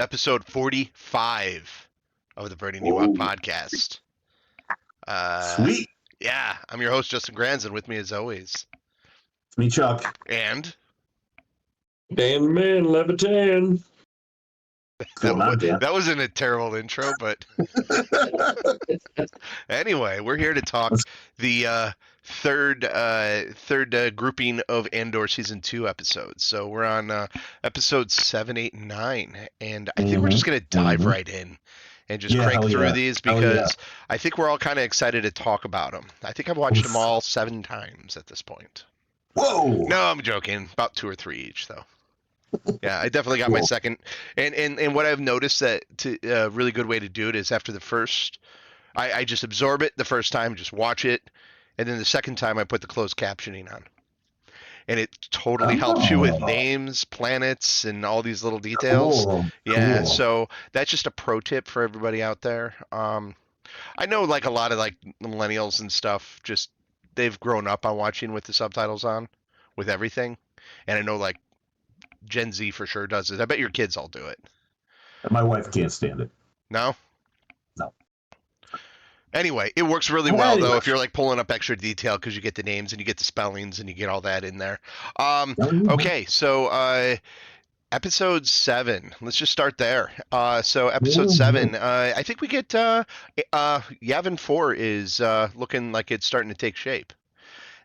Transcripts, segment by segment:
episode 45 of the Burning Ewok Whoa. podcast. Sweet. Yeah, I'm your host, Justin Granz, with me as always. It's me, Chuck. And Dan Man, Levitan. that wasn't a terrible intro, but anyway, we're here to talk the third grouping of Andor season 2 episodes. So we're on episodes 7, 8, and 9, and I think we're just gonna dive right in and just crank through these because I think we're all kind of excited to talk about them. I think I've watched them all 7 times at this point. Whoa! No, I'm joking. About 2 or 3 each, though. Yeah, I definitely got my second. And what I've noticed that a really good way to do it is after the first, I just absorb it the first time, just watch it, and then the second time I put the closed captioning on. And it totally helps you with names, planets, and all these little details. Yeah, so that's just a pro tip for everybody out there. I know like a lot of like millennials and stuff, just they've grown up on watching with the subtitles on, with everything. And I know like Gen Z for sure does it. I bet your kids all do it. My wife can't stand it. No? No. Anyway, it works really well though if you're like pulling up extra detail because you get the names and you get the spellings and you get all that in there. Okay, so episode 7. Let's just start there. So episode 7, I think we get Yavin 4 is looking like it's starting to take shape.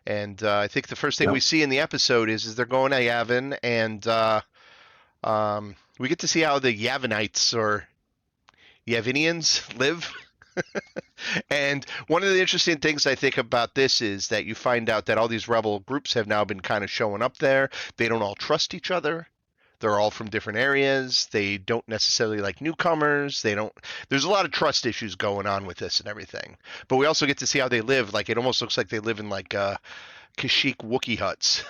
And I think the first thing we see in the episode is they're going to Yavin, and we get to see how the Yavinites or Yavinians live. And one of the interesting things I think about this is that you find out that all these rebel groups have now been kind of showing up there. They don't all trust each other. They're all from different areas. They don't necessarily like newcomers. There's a lot of trust issues going on with this and everything. But we also get to see how they live. Like it almost looks like they live in like Kashyyyk Wookiee huts.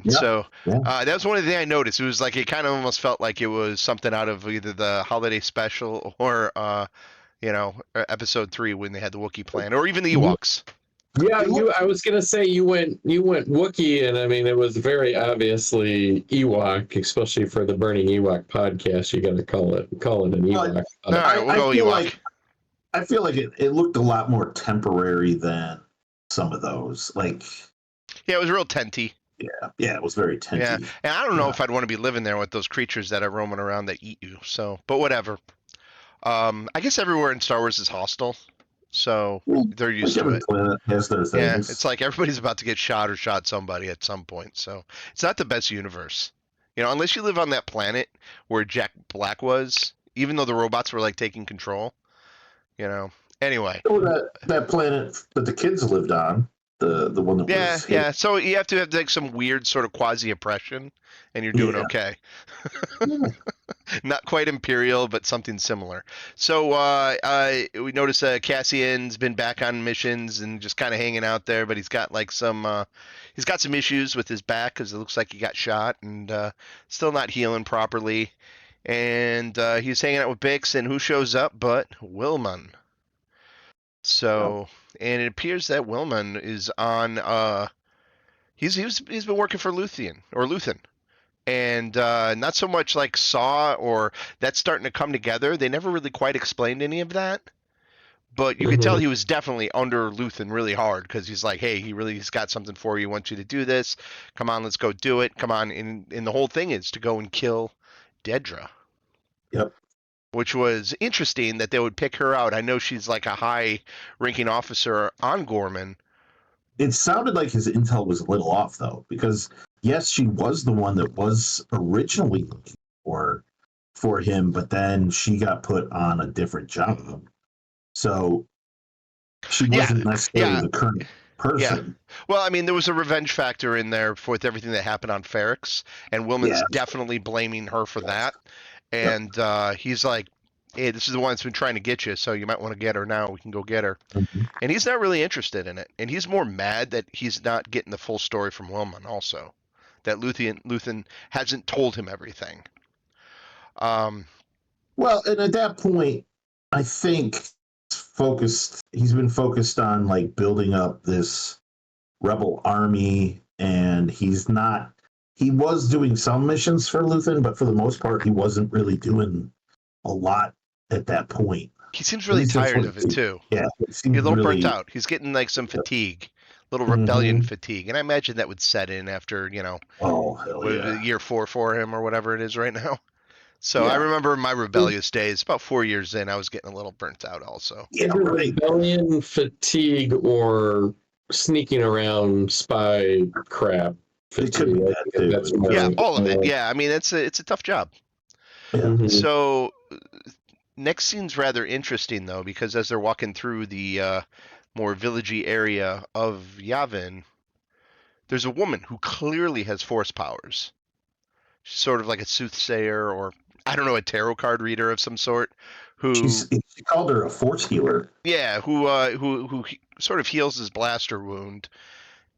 So that was one of the things I noticed. It was like it kind of almost felt like it was something out of either the holiday special or episode 3 when they had the Wookiee plan, or even the Ewoks. Yeah, I was gonna say you went Wookiee, and I mean it was very obviously Ewok, especially for the Burning Ewok podcast. You got to call it an Ewok. All right, we'll go Ewok. I feel like it looked a lot more temporary than some of those. Like, yeah, it was real tenty. Yeah, it was very tenty. Yeah, and I don't know if I'd want to be living there with those creatures that are roaming around that eat you. So, but whatever. I guess everywhere in Star Wars is hostile. So they're used to it. Has their things. Yeah, it's like everybody's about to get shot or shot somebody at some point. So it's not the best universe, unless you live on that planet where Jack Black was. Even though the robots were like taking control, Anyway, that planet that the kids lived on, the one that was hit. So you have to have like some weird sort of quasi oppression, and you're doing okay. Not quite Imperial, but something similar. So we notice Cassian's been back on missions and just kind of hanging out there, but he's got like some issues with his back because it looks like he got shot and still not healing properly. And he's hanging out with Bix, and who shows up but Wilman. So, and it appears that Wilman is on. He's been working for Luthen. And not so much like Saw or that's starting to come together. They never really quite explained any of that. But you could tell he was definitely under Luthen really hard because he's like, hey, he's got something for you. He wants you to do this. Come on, let's go do it. Come on. And the whole thing is to go and kill Dedra. Yep. Which was interesting that they would pick her out. I know she's like a high-ranking officer on Ghorman. It sounded like his intel was a little off, though, because yes, she was the one that was originally looking for him, but then she got put on a different job. So she wasn't necessarily the current person. Yeah. Well, I mean, there was a revenge factor in there with everything that happened on Ferrix, and Wilman's definitely blaming her for that. And he's like, hey, this is the one that's been trying to get you, so you might want to get her now. We can go get her. And he's not really interested in it. And he's more mad that he's not getting the full story from Wilman also. That Luthen hasn't told him everything. Well, and at that point, I think he's been focused on like building up this rebel army, and he's not he was doing some missions for Luthen, but for the most part, he wasn't really doing a lot at that point. He seems At really least that's tired what of it too. yeah, it He's a seemed little burnt really. out. He's getting like some fatigue, little rebellion Mhm. fatigue, and I imagine that would set in after Oh hell what, yeah, year 4 for him or whatever it is right now. So I yeah, remember my rebellious days. About 4 years in, I was getting a little burnt out also. yeah, Either right. rebellion, fatigue, or sneaking around spy crap It could be fatigue. I that think too. that's Because Yeah, more. all of it. Yeah, I mean it's a tough job. yeah, Mhm. So next scene's rather interesting though because as they're walking through the more villagey area of Yavin, there's a woman who clearly has force powers. She's sort of like a soothsayer or I don't know, a tarot card reader of some sort who she called her a force healer. yeah, who sort of heals his blaster wound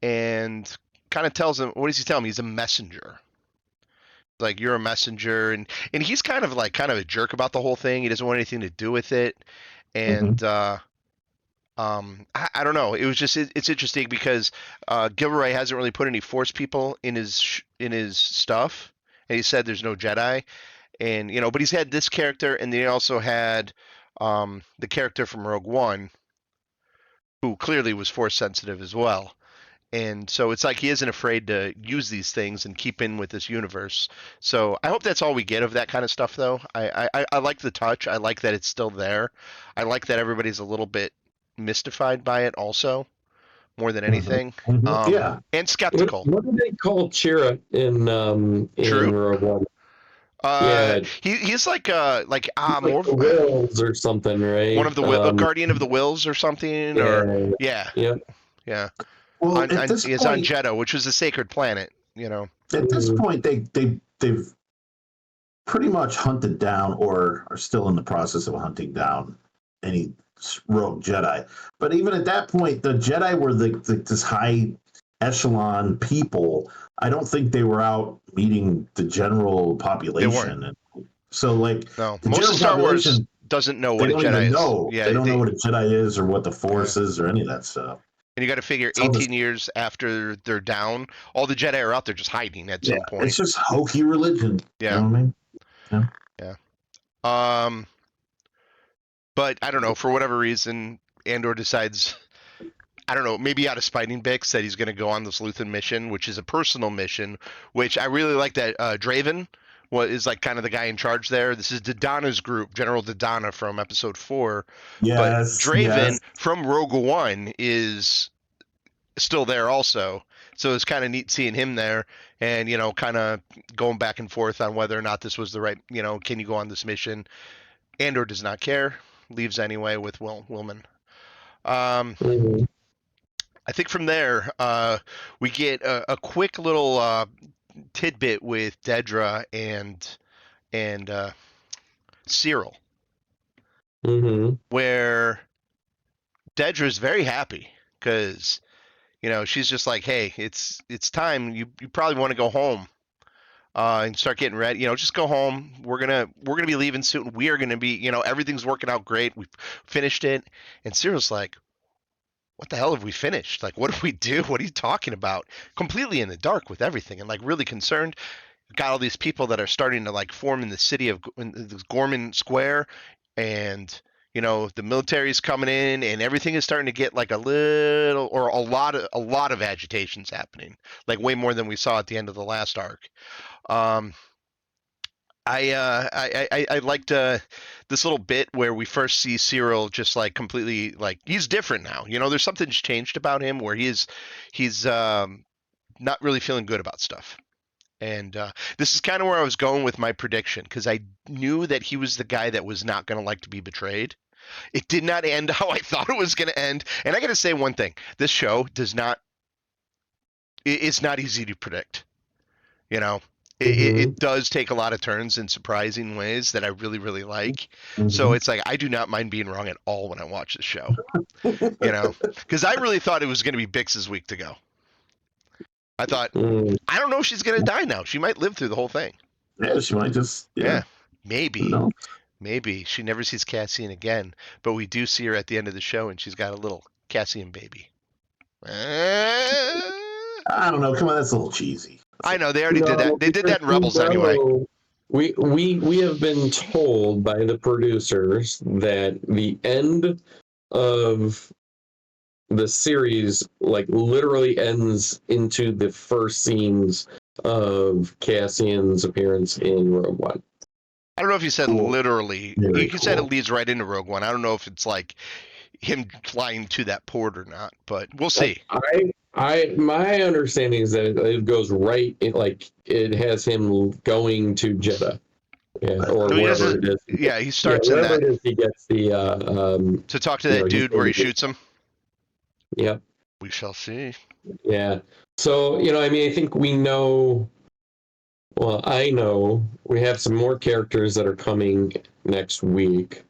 and kind of tells him what does he tell him? He's a messenger. Like you're a messenger and he's kind of a jerk about the whole thing. He doesn't want anything to do with it. Hmm. And I don't know. It was just it's interesting because Gilroy hasn't really put any Force people in his stuff, and he said there's no Jedi, and but he's had this character, and then he also had the character from Rogue One, who clearly was Force sensitive as well. And so it's like he isn't afraid to use these things and keep in with this universe. So I hope that's all we get of that kind of stuff, though. I like the touch. I like that it's still there. I like that everybody's a little bit mystified by it, also more than Hmm. anything, Hmm. Yeah, and What, skeptical. what do they call Chira in True. Rogue One? Yeah, He's like he's like more of the Wills or something, one right? of the a guardian of the wills or something, or Yeah, yeah, yeah. yeah. well, at On this is on point, Jeddah, which was a sacred planet. Mhm. they've pretty much hunted down or are still in the process of hunting down any rogue Jedi. But even at that point, the Jedi were this high echelon people. I don't think they were out meeting the general They weren't. population. And so, like, No, the most of general Star Wars population, doesn't know they what a don't even Jedi is. know. Yeah, They don't know what a Jedi is or what the yeah. Force is or any of that stuff. And you got to figure It's all this, 18 years after they're down, all the Jedi are out there just hiding at yeah, some it's point. just hokey religion. You Yeah, know what I mean? Yeah. yeah. Um, but I don't know. For whatever reason, Andor decides, I don't know, maybe out of spiting Bix, that he's going to go on this Luthen mission, which is a personal mission, which I really like that Draven is like kind of the guy in charge there. This is Dodonna's group, General Dodonna from Episode 4. But Yes, Draven yes. from Rogue One is still there also. So it's kind of neat seeing him there and, kind of going back and forth on whether or not this was the right, can you go on this mission? Andor does not care, leaves anyway with Willman. Mhm. I think from there, we get a quick little tidbit with Dedra and Cyril, Mhm. where Dedra's very happy because she's just like, hey, it's time. You probably want to go home and start getting ready. Just go home. We're gonna be leaving soon. We are gonna be, everything's working out great. We've finished it. And Cyril's like, what the hell have we finished? Like, what do we do? What are you talking about? Completely in the dark with everything and like really concerned. Got all these people that are starting to like form in the city of this Ghorman Square, and the military's coming in, and everything is starting to get like a little or a lot of agitations happening, like way more than we saw at the end of the last arc. Um, I liked this little bit where we first see Cyril just like completely like he's different now. There's something's changed about him where he's not really feeling good about stuff. And this is kind of where I was going with my prediction because I knew that he was the guy that was not going to like to be betrayed. It did not end how I thought it was going to end. And I got to say one thing: this show does not. It's not easy to predict. You know, it Mhm. does take a lot of turns in surprising ways that I really really like. So Mhm. it's like I do not mind being wrong at all when I watch the show. Because I really thought it was going to be Bix's week to go. I thought Mhm. I don't know if she's going to die now. She might live through the whole thing. Yeah, she might just, yeah, Yeah, maybe. no. Maybe she never sees Cassian again, but we do see her at the end of the show, and she's got a little Cassian baby. I don't know. Come on, that's a little cheesy. I know they already did that. No, They did that in because we Rebels anyway. know we have been told by the producers that the end of the series like literally ends into the first scenes of Cassian's appearance in Rogue One. I don't know if you said Cool. literally. Very You said it cool. leads right into Rogue One. I don't know if it's like him flying to that port or not, but we'll see. My understanding is that it goes right, like it has him going to Jeddah, yeah, or So he wherever doesn't. it is. Yeah, he Yeah, starts in wherever that it is, he gets the, to talk to you that know, he's dude where going he to get, shoots him. yeah, We shall see. yeah. So, I mean, I think we know, well, I know we have some more characters that are coming next week.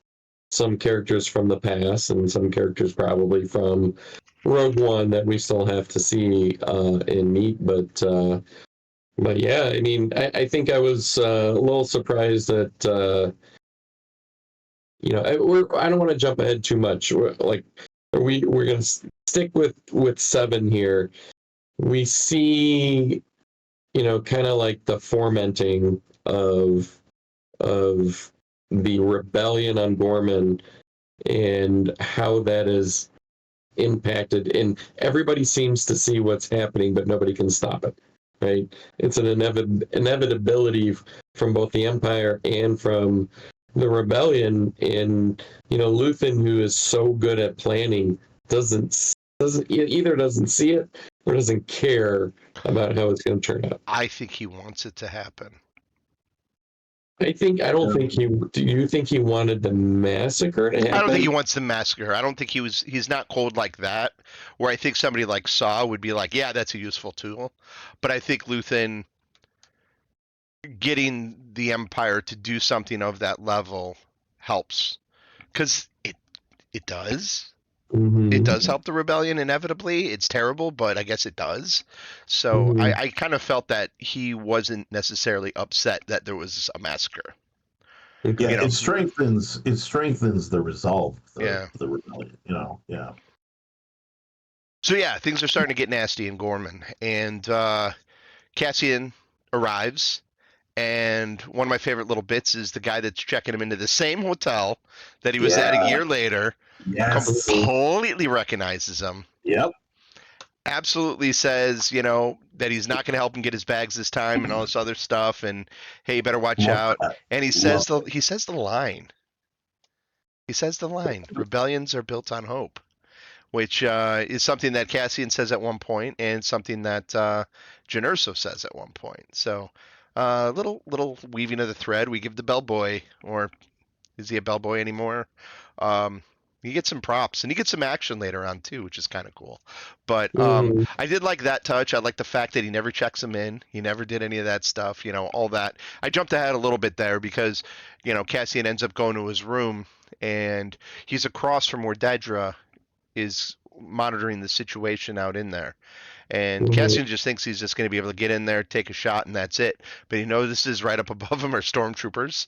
Some characters from the past and some characters probably from Rogue One that we still have to see and meet. But yeah, I mean, I think I was a little surprised that I don't want to jump ahead too much. We're gonna stick with 7 here. We see kind of like the fomenting of the rebellion on Gorman and how that is impacted, and everybody seems to see what's happening but nobody can stop it, right? It's an inevitability from both the Empire and from the rebellion. And Luthen, who is so good at planning, either doesn't see it or doesn't care about how it's going to turn out. I think he wants it to happen. I don't think do you think he wanted the massacre to happen? I don't think he wants the massacre. I don't think he's not cold like that, where I think somebody like Saw would be like, yeah, that's a useful tool. But I think Luthen getting the Empire to do something of that level helps. Because it does. Mm-hmm. It does help the rebellion inevitably. It's terrible, but I guess it does. So Mm-hmm. I kind of felt that he wasn't necessarily upset that there was a massacre. Okay. Yeah, it strengthens the resolve of Yeah. the rebellion. Yeah. So yeah, things are starting to get nasty in Gorman, and Cassian arrives. And one of my favorite little bits is the guy that's checking him into the same hotel that he was at a Yeah. year later. Yes. Completely recognizes him. Yep. Absolutely says, that he's not going to help him get his bags this time and all this other stuff. And hey, you better watch Love out. that. And he Love says he says the line. He says the line. Rebellions are built on hope, which is something that Cassian says at one point, and something that Jyn Erso says at one point. So, little weaving of the thread. We give the bellboy, or is he a bellboy anymore? Um, he gets some props, and he gets some action later on too, which is kind of cool. But Mm-hmm. I did like that touch. I like the fact that he never checks him in. He never did any of that stuff. All that. I jumped ahead a little bit there because, Cassian ends up going to his room, and he's across from where Dedra is monitoring the situation out in there. And Mm-hmm. Cassian just thinks he's just going to be able to get in there, take a shot, and that's it. But he notices right up above him are stormtroopers,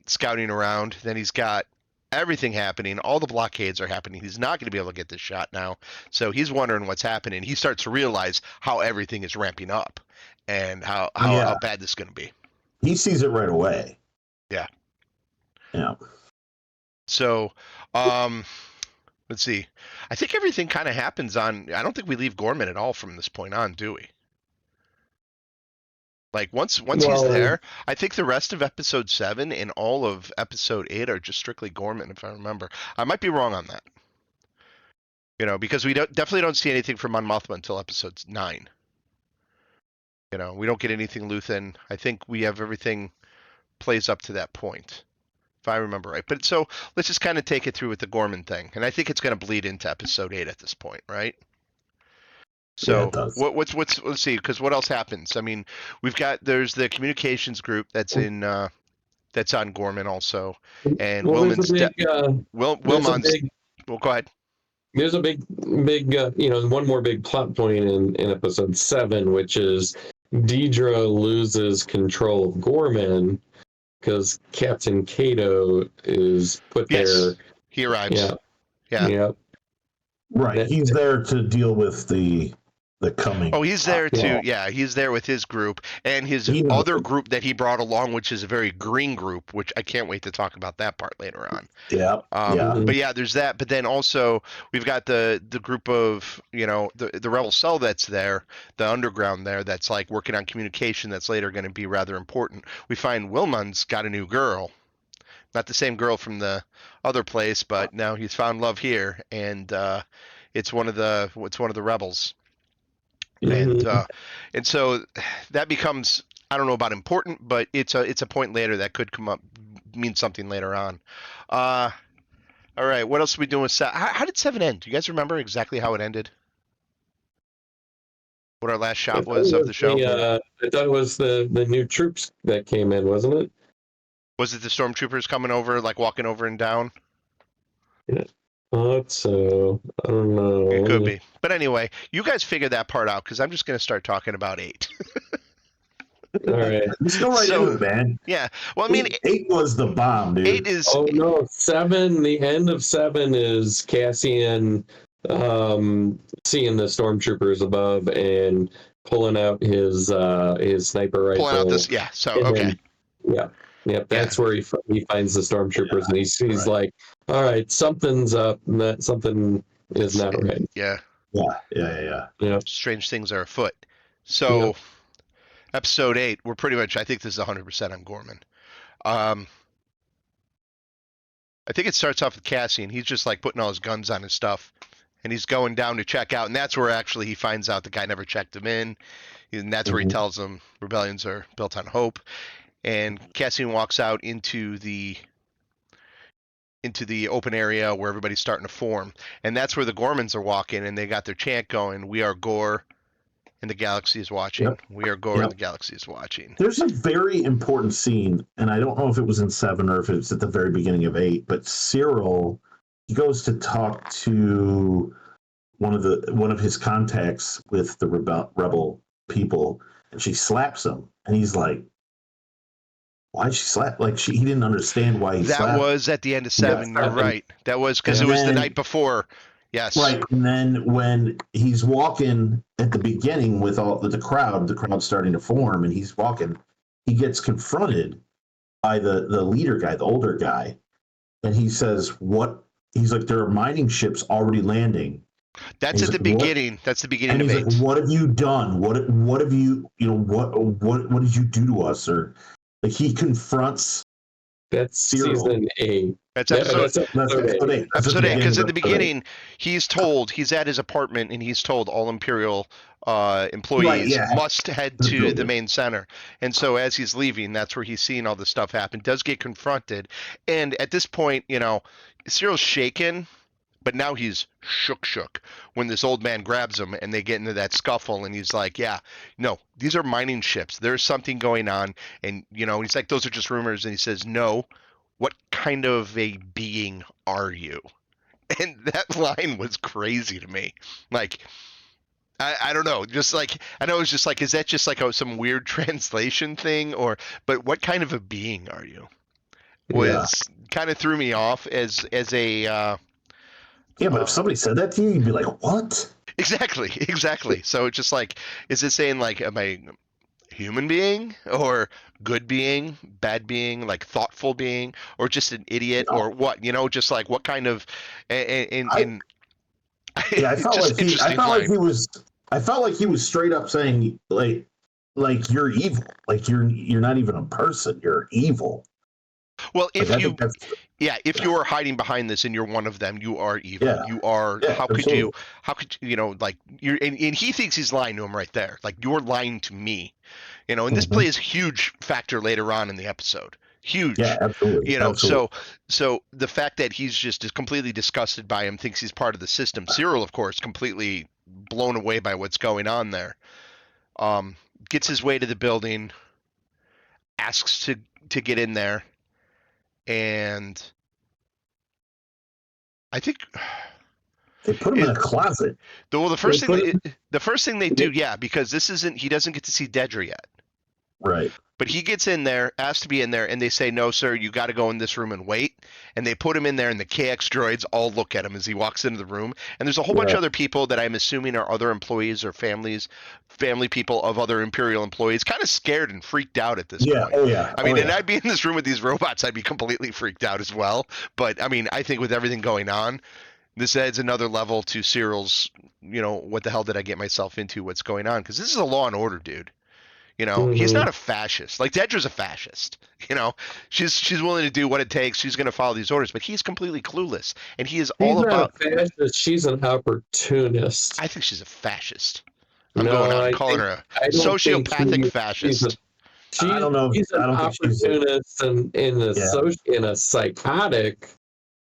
scouting around. Then he's got everything happening. All the blockades are happening. He's not going to be able to get this shot now. So he's wondering what's happening. He starts to realize how everything is ramping up and how bad this is going to be. He sees it right away. Yeah. Yeah. So, let's see. I think everything kind of happens on. I don't think we leave Ghorman at all from this point on, do we? Like once he's there, I think the rest of episode 7 and all of episode 8 are just strictly Ghorman, if I remember. I might be wrong on that. Because we definitely don't see anything from Mon Mothma until episode 9. We don't get anything Luthen. I think we have everything plays up to that point, if I remember right. But so let's just kind of take it through with the Ghorman thing, and I think it's going to bleed into episode 8 at this point, right? So Yeah, it does. let's see, because what else happens? I mean, there's the communications group that's on Ghorman also, and Wilmon's well, go ahead. There's a big one more big plot point in episode 7, which is Dedra loses control of Ghorman because Captain Cato is put there. He arrives. Yeah. Right. He's there to deal with the the coming. Oh, he's there too. Well, Yeah, he's there with his group and his Even other group that he brought along, which is a very green group, which I can't wait to talk about that part later on. yeah, yeah, But yeah, there's that. But then also we've got the group of the rebel cell that's there, the underground there that's like working on communication. That's later going to be rather important. We find Wilman's got a new girl, not the same girl from the other place, but now he's found love here, and it's one of the rebels, and mhm. and so that becomes, I don't know about important, but it's a point later that could come up, mean something later on. Uh, all right, what else are we doing with Seven? How did Seven end? Do you guys remember exactly how it ended? What our last I shot thought it was of was the show? I thought it was the new troops that came in, wasn't it? Was it the stormtroopers coming over, like walking over and down? Yeah. Thought so. I don't know. It Let could me- be. But anyway, you guys figure that part out because I'm just going to start talking about eight. All right. let's go right into So, it, man. yeah. Well, I mean, Eight was the bomb, eight dude. is Oh no, seven. The end of seven is Cassian seeing the stormtroopers above and pulling out his sniper pulling out rifle, this. Yeah. So, and okay. then yeah, yeah, Yeah. that's where he finds the stormtroopers, and he's Right. like, all right, something's up, and that something is not right. Yeah. Yeah. Yeah, Strange things are afoot. yeah, So, episode eight, we're pretty much, I think this is 100% on Ghorman. Um, I think it starts off with Cassian. He's just like putting all his guns on his stuff, and he's going down to check out, and that's where actually he finds out the guy never checked him in, and that's where he mhm, tells him rebellions are built on hope. And Cassian walks out into the open area where everybody's starting to form, and that's where the Gormans are walking, and they got their chant going: "We are Gore, and the galaxy is watching. Yep. We are Gore, and Yep. the galaxy is watching." There's a very important scene, and I don't know if it was in seven or if it's at the very beginning of eight, but Cyril, he goes to talk to one of his contacts with the rebel people, and she slaps him, and he's like, "Why'd she slap?" Like he didn't understand why he That slapped. was at the end of yeah, seven. You're seven. right. That was because And it was the then night before. Yes. right, and then when he's walking at the beginning with all the crowd starting to form, and he's walking, he gets confronted by the leader guy, the older guy, and he says, "What?" He's like, "There are mining ships already landing." And That's he's at the like, "What?" beginning. That's the beginning And of he's like, eight. "What have you done? What have you what did you do to us?" Or like he confronts That's Cyril. season 8. That's Yeah, episode that's That's episode 8. episode eight. That's at episode the eight. beginning Because of in the episode eight. beginning, he's at his apartment and he's told all Imperial Right, employees yeah. must head The to the building. main center. And so as he's leaving, that's where he's seeing all this stuff happen. Does get confronted, and at this point, Cyril's shaken. But now he's shook when this old man grabs him and they get into that scuffle, and he's like, yeah, no, these are mining ships. There's something going on. And, he's like, those are just rumors. And he says, no, what kind of a being are you? And that line was crazy to me. Like, I don't know. Just like, I know it's just like, is that just like some weird translation thing? But what kind of a being are you? Yeah. Was kind of threw me off as a, Yeah, but if somebody said that to you, you'd be like, "What?" exactly. So it's just like, is it saying like, am I a human being or good being, bad being, like thoughtful being, or just an idiot No. or what? Just like what kind of, I I felt just like interesting line. I felt like he was straight up saying like you're evil. Like you're not even a person. You're evil. Well, Like I think that's if you are hiding behind this and you're one of them, you are evil. yeah, You are. yeah, How absolutely. could like you're, and he thinks he's lying to him right there. Like you're lying to me. And this Mhm. plays a huge factor later on in the episode. Yeah, Huge. absolutely. Absolutely. So the fact that he's just completely disgusted by him, thinks he's part of the system. Cyril, of course, completely blown away by what's going on there. Um, Gets his way to the building, asks to get in there, and I think They put him in it, a closet. well, the They first put thing it, the first thing they do, yeah, because this isn't, he doesn't get to see Dedra yet. Right. But he gets in there, asked to be in there, and they say, no, sir, you got to go in this room and wait. And they put him in there, and the KX droids all look at him as he walks into the room. And there's a whole bunch of other people that I'm assuming are other employees or family people of other Imperial employees, kind of scared and freaked out at this point. Oh yeah. I mean, and I'd be in this room with these robots, I'd be completely freaked out as well. But I mean, I think with everything going on, this adds another level to Cyril's, what the hell did I get myself into? What's going on? Because this is a Law and Order dude. He's not a fascist. Like Dedra's a fascist. She's willing to do what it takes. She's going to follow these orders, but he's completely clueless, and he is all about. She's not a fascist. She's an opportunist. I think she's a fascist. I'm calling her a sociopathic fascist. I don't know. She's an opportunist and in a psychotic,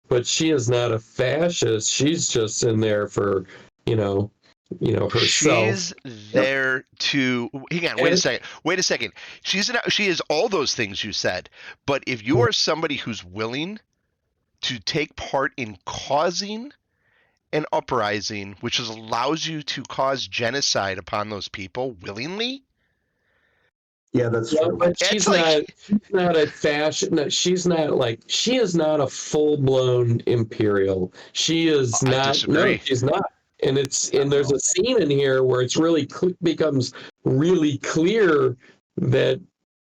but she is not a fascist. She's just in there for herself. She's there to hang on. Wait a second. She is all those things you said. But if you are somebody who's willing to take part in causing an uprising, which allows you to cause genocide upon those people willingly. Yeah, that's true. But she's not a fashion. No, she is not a full blown Imperial. She is not. I disagree. No, she's not. And there's a scene in here where it's really becomes really clear that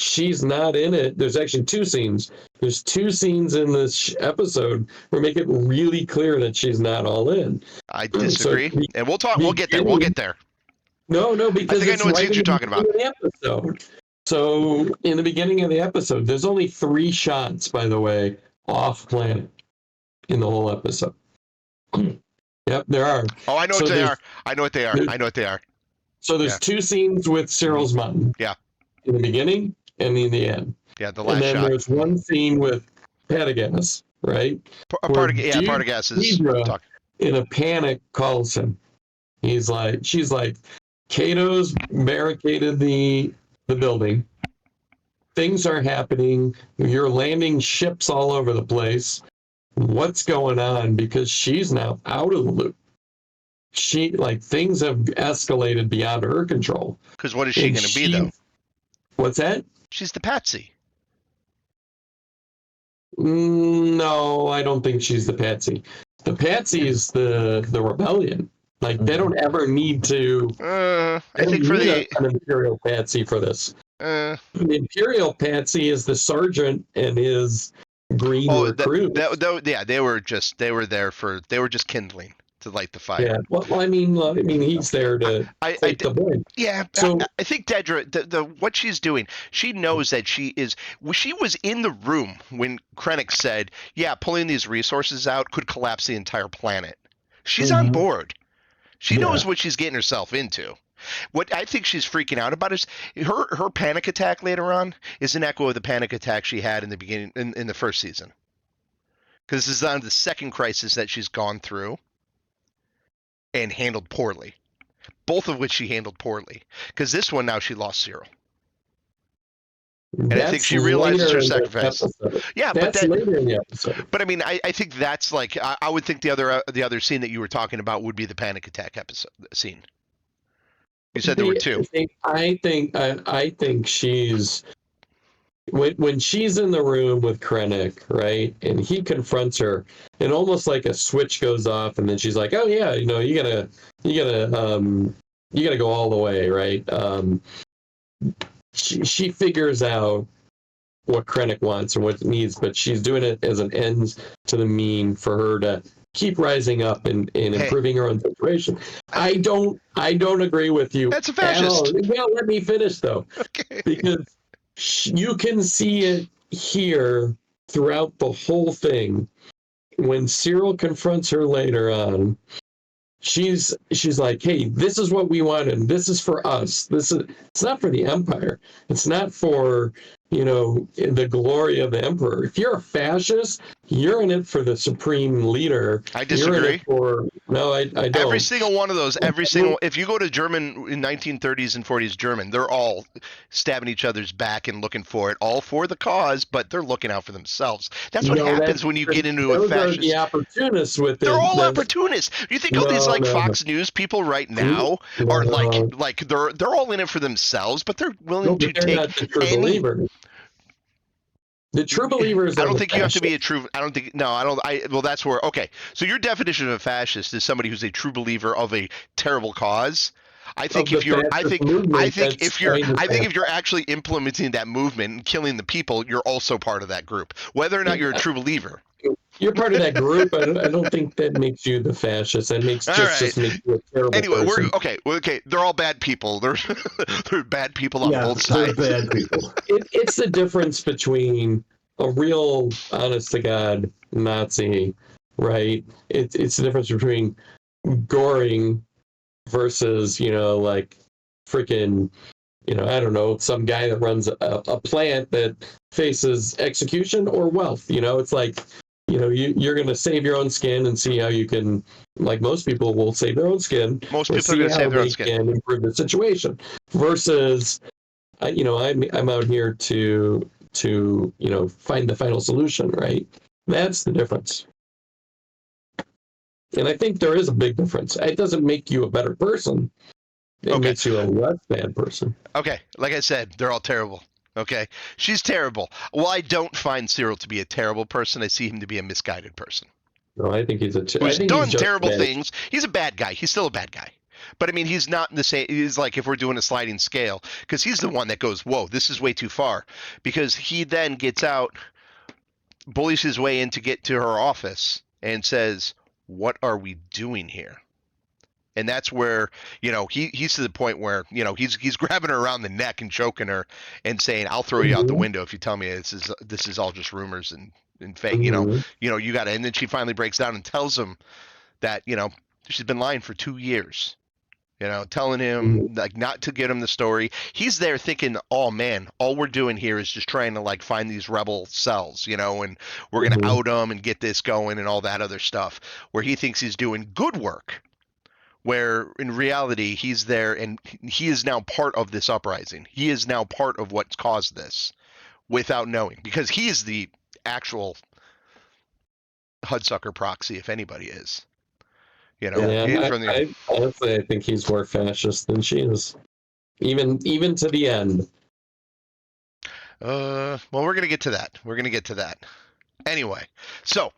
she's not in it. There's actually two scenes. There's two scenes in this episode where make it really clear that she's not all in. I disagree, and we'll talk. We'll get there. No, because I think I know what scenes you're talking about. Episode. So in the beginning of the episode, there's only 3 shots, by the way, off planet in the whole episode. Yep, there are. Oh, I know what they are. I know what they are. So there's 2 scenes with Cyril's Mountain. Yeah. In the beginning and in the end. Yeah, the last shot. And then there's one scene with Patagas, right? Patagas is talking. In a panic calls him. She's like, Kato's barricaded the building. Things are happening. You're landing ships all over the place. What's going on? Because she's now out of the loop. Things have escalated beyond her control. Because what is she going to be, though? What's that? She's the patsy. No, I don't think she's the patsy. The patsy is the rebellion. They don't ever need to. I think for an Imperial patsy for this. The Imperial patsy is the sergeant and his green recruit. They were just kindling to light the fire. Yeah, well, I mean, he's there to take the blame. Yeah, so I think Dedra, what she's doing, she knows that she was in the room when Krennic said, "Yeah, pulling these resources out could collapse the entire planet." She's on board. She knows what she's getting herself into. What I think she's freaking out about is her panic attack later on is an echo of the panic attack she had in the beginning in the first season. Because this is on the second crisis that she's gone through and handled poorly. Both of which she handled poorly. Because this one now she lost Cyril. And I think she realizes her sacrifice. Yeah, that's later in the episode. But I mean, I think that's like I would think the other scene that you were talking about would be the panic attack scene. You said there were 2. I think she's when she's in the room with Krennic, right, and he confronts her, and almost like a switch goes off, and then she's like, "Oh yeah, you gotta go all the way, right?" She figures out what Krennic wants and what it needs, but she's doing it as an ends to the mean for her to keep rising up and improving her own situation. I don't agree with you. That's a fascist. Well, let me finish though. Okay. Because you can see it here throughout the whole thing. When Cyril confronts her later on, she's like, "Hey, this is what we want, and this is for us. It's not for the Empire. It's not for the glory of the Emperor. If you're a fascist, You're in it for the supreme leader. I You're in disagree. it for no, I don't. Every single one of those, if you go to German in 1930s and 40s German, they're all stabbing each other's back and looking for it, all for the cause, but they're looking out for themselves. That's what happens when you get into a those are fascist. the opportunists with They're it. all opportunists. You think all these like Fox News people right now are like they're all in it for themselves, but they're willing to they're take not the true any. believers. The true believers. I don't think you have to be a true. I don't think. No, I don't. Well, that's where. Okay, so your definition of a fascist is somebody who's a true believer of a terrible cause. I think if you're, I think if you're actually implementing that movement and killing the people, you're also part of that group. Whether or not you're a true believer, you're part of that group. I don't think that makes you the fascist. That makes just makes you a terrible anyway, person. We're okay. They're all bad people. They're bad people on both sides. They're bad people. It's the difference between a real, honest to God Nazi, right? It's the difference between Goring versus, like freaking, I don't know, some guy that runs a plant that faces execution or wealth. It's like, you're going to save your own skin and see how you can, like most people will save their own skin. Most people are going to save their own skin and improve the situation. Versus, I'm out here to find the final solution, right? That's the difference. And I think there is a big difference. It doesn't make you a better person. It makes you a less bad person. Okay, like I said, they're all terrible. Okay, she's terrible. Well, I don't find Cyril to be a terrible person. I see him to be a misguided person. No, I think he's who's done terrible things. He's a bad guy. He's still a bad guy. But I mean, he's not the same. He's like, if we're doing a sliding scale, because he's the one that goes, whoa, this is way too far. Because he then gets out, bullies his way in to get to her office and says, what are we doing here? And that's where, he's to the point where, he's grabbing her around the neck and choking her and saying, I'll throw you out the window if you tell me this is all just rumors and fake, you got to. And then she finally breaks down and tells him that, she's been lying for 2 years. Telling him like not to get him the story. He's there thinking, oh man, all we're doing here is just trying to like find these rebel cells, and we're going to out them and get this going and all that other stuff, where he thinks he's doing good work, where in reality he's there and he is now part of this uprising. He is now part of what's caused this without knowing, because he is the actual Hudsucker proxy, if anybody is. Honestly, I think he's more fascist than she is, even to the end. Well, we're gonna get to that. Anyway, so,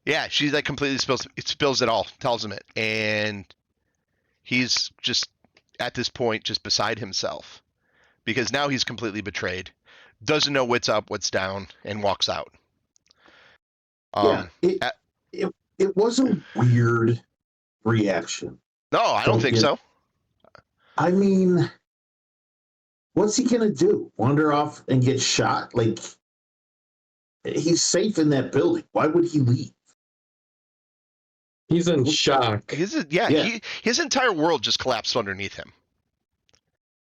yeah, she's like completely spills it all, tells him it, and he's just at this point just beside himself, because now he's completely betrayed, doesn't know what's up, what's down, and walks out. It was a weird reaction. No, I don't think so. I mean, what's he gonna do? Wander off and get shot? Like, he's safe in that building. Why would he leave? He's in shock. His entire world just collapsed underneath him.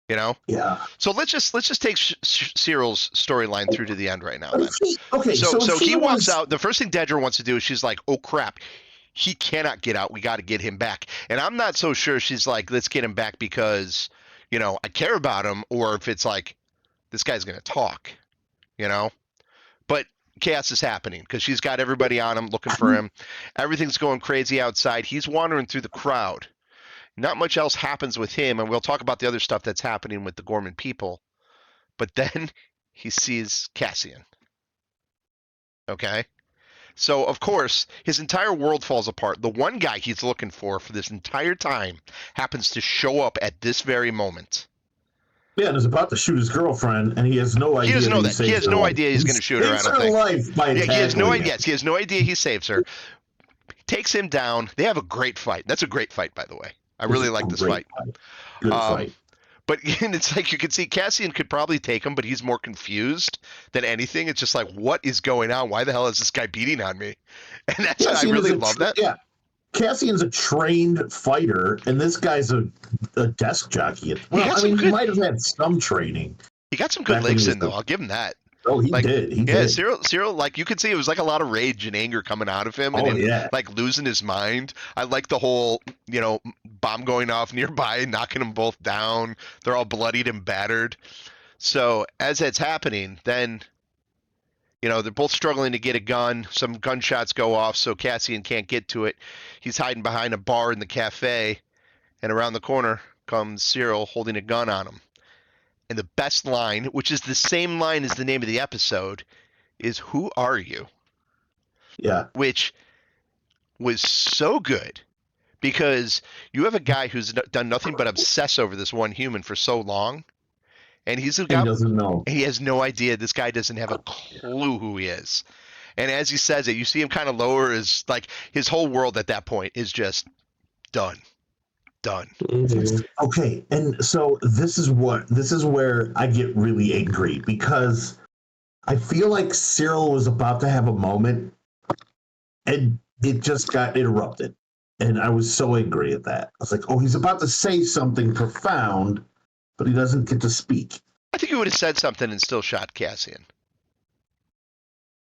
Yeah. So let's just take Cyril's storyline through to the end right now. Then. So he walks out. The first thing Dedra wants to do is she's like, "Oh crap, he cannot get out. We got to get him back." And I'm not so sure she's like, "Let's get him back because, I care about him," or if it's like, this guy's gonna talk, But chaos is happening because she's got everybody on him looking for him. Everything's going crazy outside. He's wandering through the crowd. Not much else happens with him, and we'll talk about the other stuff that's happening with the Ghorman people. But then he sees Cassian. Okay? So, of course, his entire world falls apart. The one guy he's looking for this entire time happens to show up at this very moment. Yeah, and is about to shoot his girlfriend, and he has no idea. He doesn't know that. He has no idea he's going to shoot her. I don't think. Life by he has no idea. Yes, he has no idea he saves her. Takes him down. They have a great fight. That's a great fight, by the way. I really like this fight. Good fight. But it's like you can see Cassian could probably take him, but he's more confused than anything. It's just like, what is going on? Why the hell is this guy beating on me? And that's I really love that. Yeah, Cassian's a trained fighter, and this guy's a desk jockey. Well, he might have had some training. He got some good legs in, though. I'll give him that. Oh, he Like, did. He yeah, did. Cyril, like you could see it was like a lot of rage and anger coming out of him, and Oh him yeah. like losing his mind. I like the whole, bomb going off nearby, knocking them both down. They're all bloodied and battered. So as that's happening, then they're both struggling to get a gun. Some gunshots go off, so Cassian can't get to it. He's hiding behind a bar in the cafe, and around the corner comes Cyril holding a gun on him. And the best line, which is the same line as the name of the episode, is "Who are you?" Yeah. Which was so good because you have a guy who's done nothing but obsess over this one human for so long, and And he doesn't know. he has no idea. This guy doesn't have a clue who he is. And as he says it, you see him kind of lower his whole world at that point is just done. Done. Mhm. Okay, and so this is where I get really angry because I feel like Cyril was about to have a moment and it just got interrupted. And I was so angry at that. I was like, oh, he's about to say something profound, but he doesn't get to speak. I think he would have said something and still shot Cassian.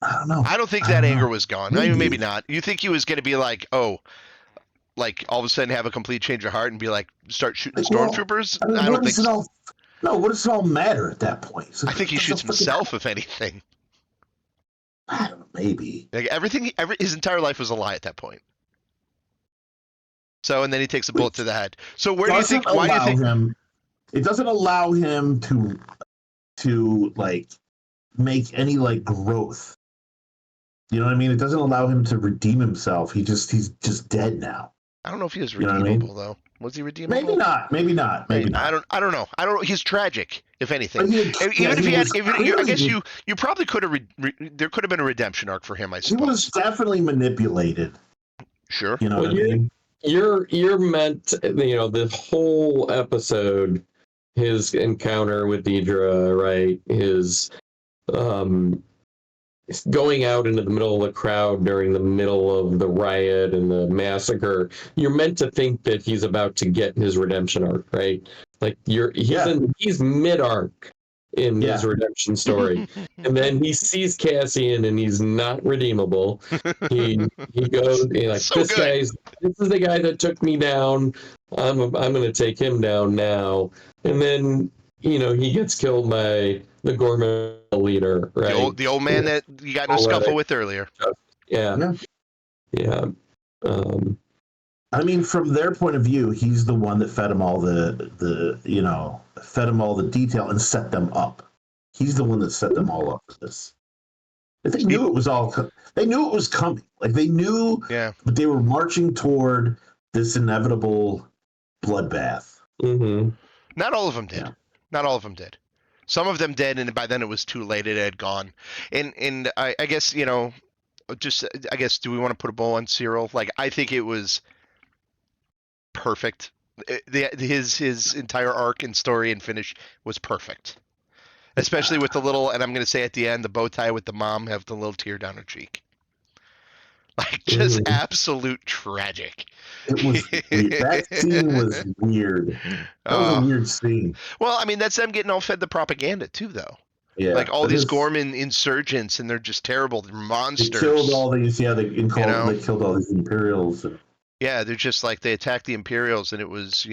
I don't know. I don't think I that don't anger know. was gone. I mean, maybe Maybe. not. You think he was going to be like, oh, like all of a sudden have a complete change of heart and be like, start shooting Like, well, stormtroopers? I mean, I what don't think does it so. all? No, what does it all matter at that point? It's I like, think he what the shoots fucking- himself, if anything. I don't know, maybe. Like his entire life was a lie at that point. So, and then he takes a bullet to Which the head. So, where do you doesn't think? Why do you allow think? him. It doesn't allow him to like make any like growth. You know what I mean? It doesn't allow him to redeem himself. He's just dead now. I don't know if he was You know what I redeemable mean? though. Was he redeemable? Maybe not. Maybe not. Maybe I not. don't. I don't know. I don't know. He's tragic, if anything. But yeah, Even if he he had, was I guess clearly you probably could have. There could have been a redemption arc for him. I he was suppose. definitely manipulated. Sure. You know Well, what I mean? you're meant, the whole episode, his encounter with Deidre, right? His um going out into the middle of the crowd during the middle of the riot and the massacre. You're meant to think that he's about to get his redemption arc, right? Like Yeah. he's mid arc in Yeah. his redemption story. And then he sees Cassian and he's not redeemable. He goes like So good. this is the guy that took me down. I'm gonna take him down now. And then he gets killed by the Ghorman leader, right? The old man that you got in a Poetic. scuffle with earlier. Yeah. Yeah. Yeah. I mean, from their point of view, he's the one that fed him all fed him all the detail and set them up. He's the one that set them all up for this. They knew it was all. They knew it was coming. Like they knew, Yeah. but they were marching toward this inevitable bloodbath. Mm-hmm. Not all of them did. Yeah. Not all of them did. Some of them did, and by then it was too late. It had gone. And I guess I guess, do we want to put a bow on Cyril? Like, I think it was perfect. His entire arc and story and finish was perfect. Especially with the little, and I'm going to say at the end, the bow tie with the mom have the little tear down her cheek. Like, just absolute tragic. It was weird. That scene was weird. That was a weird scene. Well, I mean, that's them getting all fed the propaganda too, though. Yeah, like all these Ghorman insurgents, and they're just terrible. They're monsters. They killed all these. Yeah, they killed all these Imperials. Yeah, they're just like they attacked the Imperials, and it was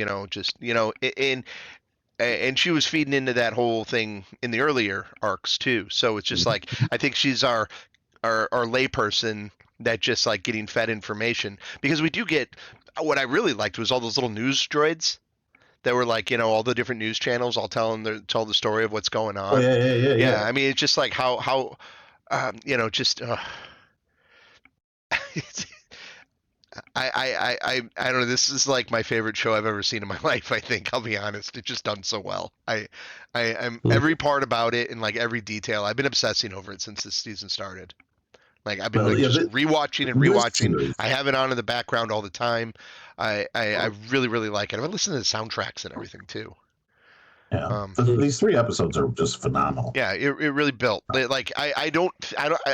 and she was feeding into that whole thing in the earlier arcs too. So it's just like I think she's our layperson that just like getting fed information, because we do get what I really liked was all those little news droids that were like all the different news channels all tell the story of what's going on. Oh yeah. I mean, it's just like how just I don't know. This is like my favorite show I've ever seen in my life. I think I'll be honest. It's just done so well. I'm every part about it and like every detail. I've been obsessing over it since this season started. Like I've been just rewatching and rewatching. I have it on in the background all the time. I really really like it. I listen to the soundtracks and everything too. Yeah, these 3 episodes are just phenomenal. Yeah, it really built. Like I don't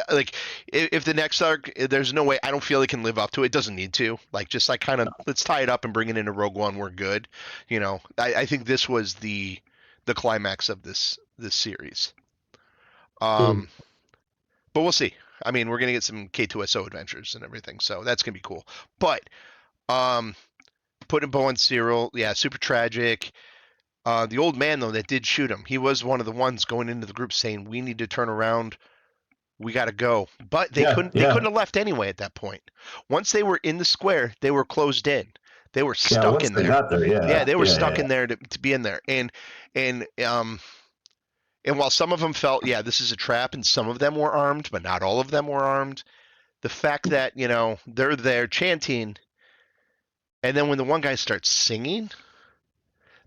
like if the next arc, there's no way, I don't feel it can live up to it. It doesn't need to. Like just like kind of let's tie it up and bring it into Rogue One. We're good. I think this was the climax of this series. Um, but we'll see. I mean, we're gonna get some K2SO adventures and everything, so that's gonna be cool. But um, putting Bo on Cyril, yeah, super tragic. The old man though that did shoot him, he was one of the ones going into the group saying, "We need to turn around. We got to go." But they Yeah, couldn't. They yeah, couldn't have left anyway at that point. Once they were in the square, they were closed in. They were yeah. stuck Once in they there. got there, Yeah, yeah, they were yeah, stuck yeah. in there to be in there. And while some of them felt, yeah, this is a trap, and some of them were armed, but not all of them were armed. The fact that they're there chanting, and then when the one guy starts singing,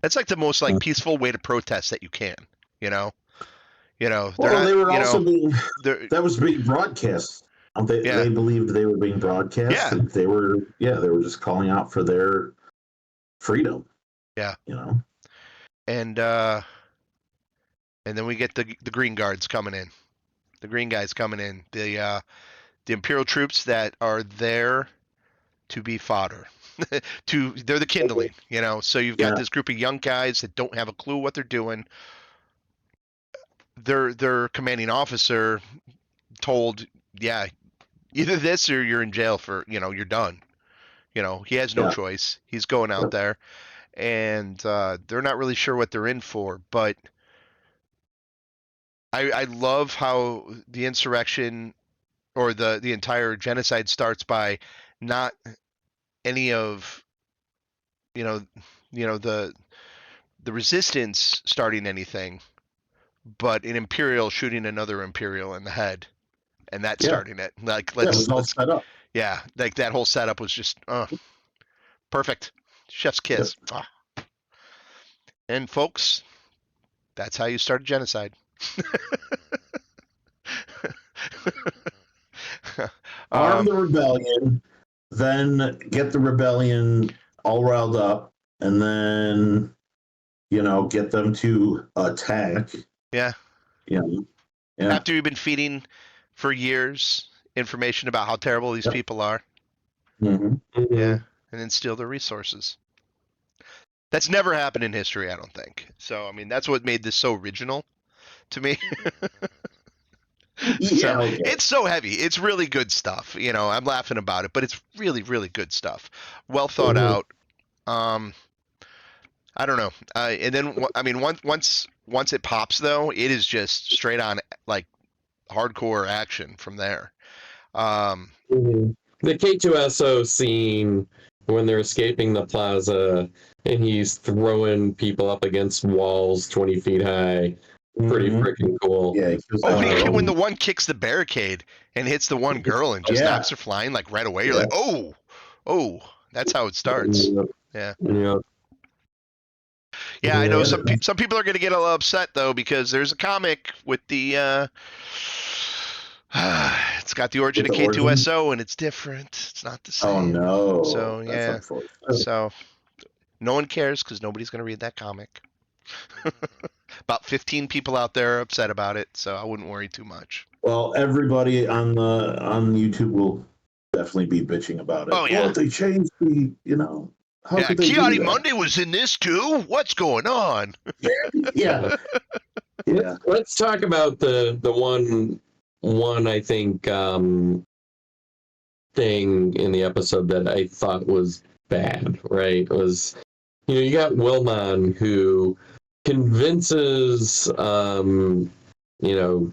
that's like the most like peaceful way to protest that you can. You know, they're Well, not. they were also being They're that was being broadcast. yeah, They believed they were being broadcast, yeah, and they were just calling out for their freedom. yeah, You know. and uh, and then we get the green guards coming in, the green guys coming in, the Imperial troops that are there to be fodder. They're the kindling, So you've got Yeah, this group of young guys that don't have a clue what they're doing. Their commanding officer told, yeah, either this or you're in jail for, you're done. He has no yeah, choice. He's going out there, and they're not really sure what they're in for. But I love how the insurrection or the entire genocide starts by not any of you know the resistance starting anything, but an imperial shooting another imperial in the head, and that's yeah, starting it. Like yeah. It let's was all let's set up. yeah, like that whole setup was just perfect, chef's Yep. kiss. And folks, that's how you start a genocide. Arm um, the rebellion, then get the rebellion all riled up, and then get them to attack. yeah, You know, yeah, after you've been feeding for years information about how terrible these yep. people are, Hmm. yeah, and then steal their resources. That's never happened in history, I don't think. So, I mean, that's what made this so original to me. So, Yeah, okay. it's so heavy. It's really good stuff. I'm laughing about it, but it's really, really good stuff. Well thought out. Um, I don't know. And then, I mean, once it pops, though, it is just straight on like hardcore action from there. Um, The K2SO scene when they're escaping the plaza and he's throwing people up against walls 20 feet high. Pretty Hmm. freaking cool. Yeah, because oh, when the Um, one kicks the barricade and hits the one girl and just yeah, knocks her flying like right away, you're yeah. like, oh, that's how it starts. yeah, Yeah. yeah, Yeah, I know Yeah, some people are going to get a little upset though because there's a comic with the it's got the origin with of the origin. K2SO and it's different. It's not the Oh same. no, So that's yeah. unfortunate. So no one cares because nobody's going to read that comic. About 15 people out there are upset about it, so I wouldn't worry too much. Well, everybody on YouTube will definitely be bitching about it. Oh Well, yeah. they changed the, how Yeah, could they do Kiadi that? Monday was in this too. What's going on? Yeah, yeah. let's talk about the one I think thing in the episode that I thought was bad, right? Was you got Wilmon who convinces you know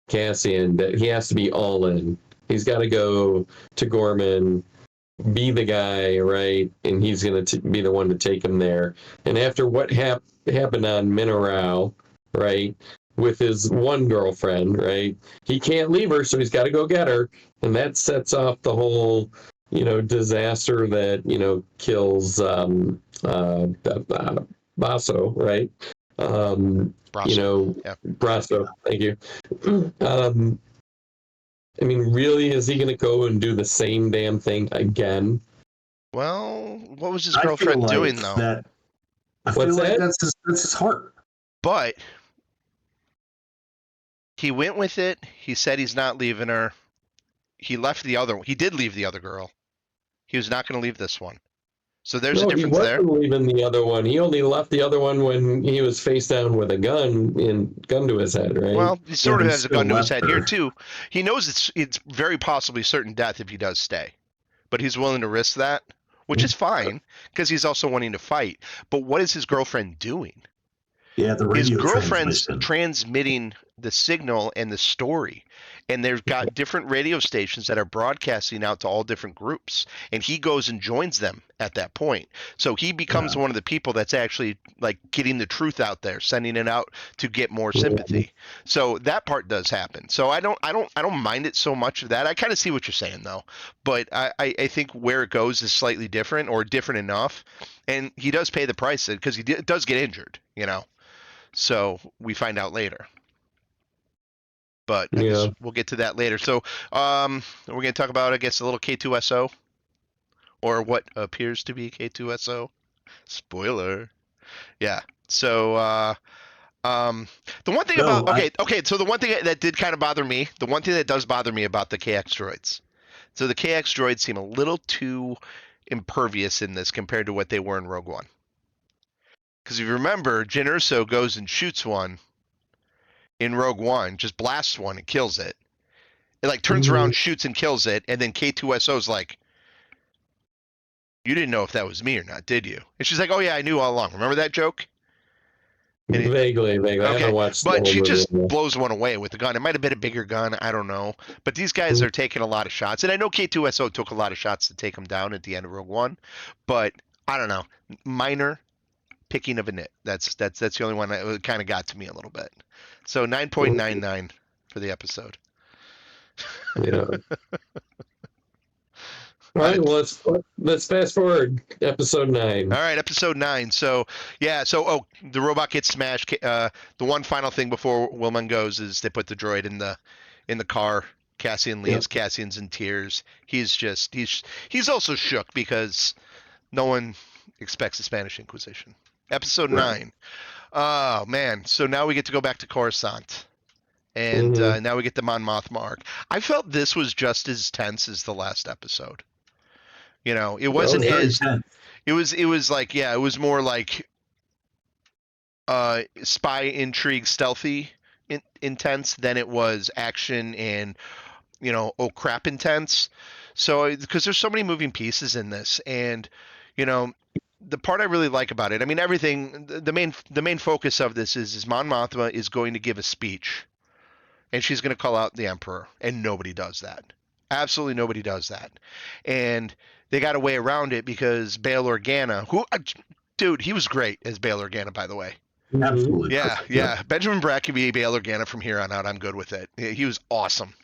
Cassian that he has to be all in. He's got to go to Ghorman, be the guy, right? And he's going to be the one to take him there. And after what happened on Minorau, right, with his one girlfriend, right, he can't leave her, so he's got to go get her. And that sets off the whole, disaster that, kills Basso, right? Brasso. Yeah. Brasso, thank you. I mean, really, is he going to go and do the same damn thing again? Well, what was his I feel girlfriend like doing though? that. I What's feel like that? that's his heart. But he went with it. He said he's not leaving her. He left the other. He did leave the other girl. He was not going to leave this one. So there's a No, he difference there. wasn't leaving the other one. He only left the other one when he was face down with a gun to his head, right? Well, he sort Yeah, of he has a still gun to his left head here her. too. He knows it's very possibly certain death if he does stay, but he's willing to risk that, which is fine because he's also wanting to fight. But what is his girlfriend doing? Yeah, the His radio girlfriend's transmission. transmitting the signal and the story, and they've got different radio stations that are broadcasting out to all different groups, and he goes and joins them at that point. So he becomes Yeah. one of the people that's actually like getting the truth out there, sending it out to get more Yeah. sympathy. So that part does happen. So I don't mind it so much of that. I kind of see what you're saying though, but I think where it goes is slightly different or different enough, and he does pay the price because does get injured, you know. So we find out later. But I guess Yeah. we'll get to that later. So we're going to talk about, I guess, a little K2SO, or what appears to be K2SO. Spoiler. Yeah. So the one thing about No, okay. So the one thing that did kind of bother me, the one thing that does bother me about the KX droids. So the KX droids seem a little too impervious in this compared to what they were in Rogue One. Because if you remember, Jyn Erso goes and shoots one in Rogue One, just blasts one and kills it. It like turns Mhm. around, shoots and kills it, and then K2SO's like, "You didn't know if that was me or not, did you?" And she's like, "Oh yeah, I knew all along. Remember that joke?" And Vaguely. I okay, haven't watched the but whole she movie. just blows one away with the gun. It might have been a bigger gun, I don't know. But these guys are taking a lot of shots, and I know K2SO took a lot of shots to take him down at the end of Rogue One, but I don't know, minor picking of a nit. That's the only one that kind of got to me a little bit. So 9.99 for the episode. Yeah. All But right, well, let's fast forward episode 9. all right, episode 9. So yeah, the robot gets smashed. The one final thing before Wilman goes is they put the droid in the car. Cassian leaves. Yep. Cassian's in tears. He's also shook because no one expects the Spanish Inquisition. Episode right. 9. Oh man, so now we get to go back to Coruscant. And Mhm. now we get the Mon Mothma arc. I felt this was just as tense as the last episode. You know, it It wasn't was very as tense. it was like, yeah, it was more like spy intrigue stealthy intense than it was action and, you know, oh crap intense. So because there's so many moving pieces in this, and you know, the part I really like about it, I mean, everything, the main focus of this is Mon Mothma is going to give a speech, and she's going to call out the Emperor, and nobody does that. Absolutely nobody does that. And they got a way around it because Bail Organa, who, dude, he was great as Bail Organa, by the way. Mhm. Absolutely Yeah, perfect. Yep. yeah. Benjamin Bratt can be Bail Organa from here on out. I'm good with it. He was awesome.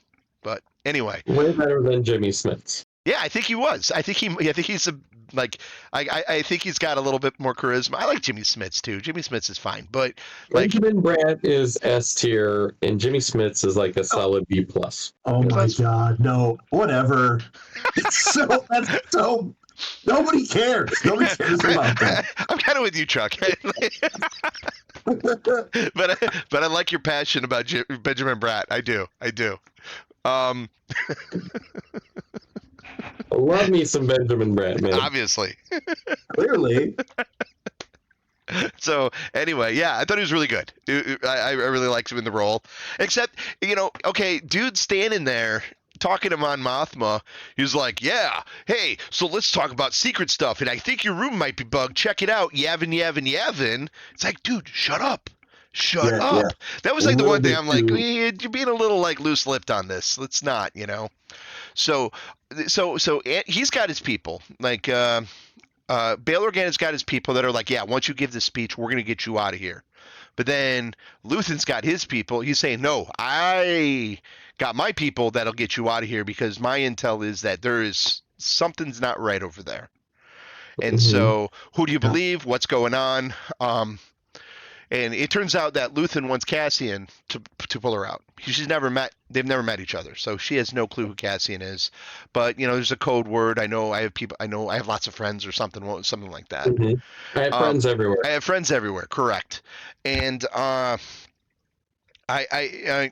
But anyway, Way better than Jimmy Smits. yeah, I think he was. I think he's a like. I think he's got a little bit more charisma. I like Jimmy Smits too. Jimmy Smits is fine, but like Benjamin Bratt is S tier, and Jimmy Smits is like a solid B plus. Oh my that's- God, no, whatever. That's so. Nobody cares. Nobody cares about that. I'm kind of with you, Chuck. but I like your passion about Benjamin Bratt. I do. Um, I love me some Benjamin Bratt, man. obviously. Clearly, So anyway, yeah, I thought he was really good. I really liked him in the role. Except, you know, okay, dude standing there talking to Mon Mothma, he's like, yeah, hey, so let's talk about secret stuff, and I think your room might be bugged. Check it out, Yavin, Yavin, Yavin. It's like, dude, shut up. Shut Yeah, up. yeah. That was A like the little one thing bit I'm like, too- you're being a little like loose-lipped on this. Let's not, you know. So he's got his people. Like Bail Organa's got his people that are like, yeah, once you give this speech, we're gonna get you out of here. But then Luthen's got his people. He's saying, no, I got my people that'll get you out of here because my intel is that there is something's not right over there. And Mhm. so, who do you believe? What's going on? And it turns out that Luthen wants Cassian to pull her out. She's never met. They've never met each other, so she has no clue who Cassian is. But you know, there's a code word. I know I have people. I know I have lots of friends or something like that. Mhm. I have friends everywhere. I have friends everywhere. Correct. And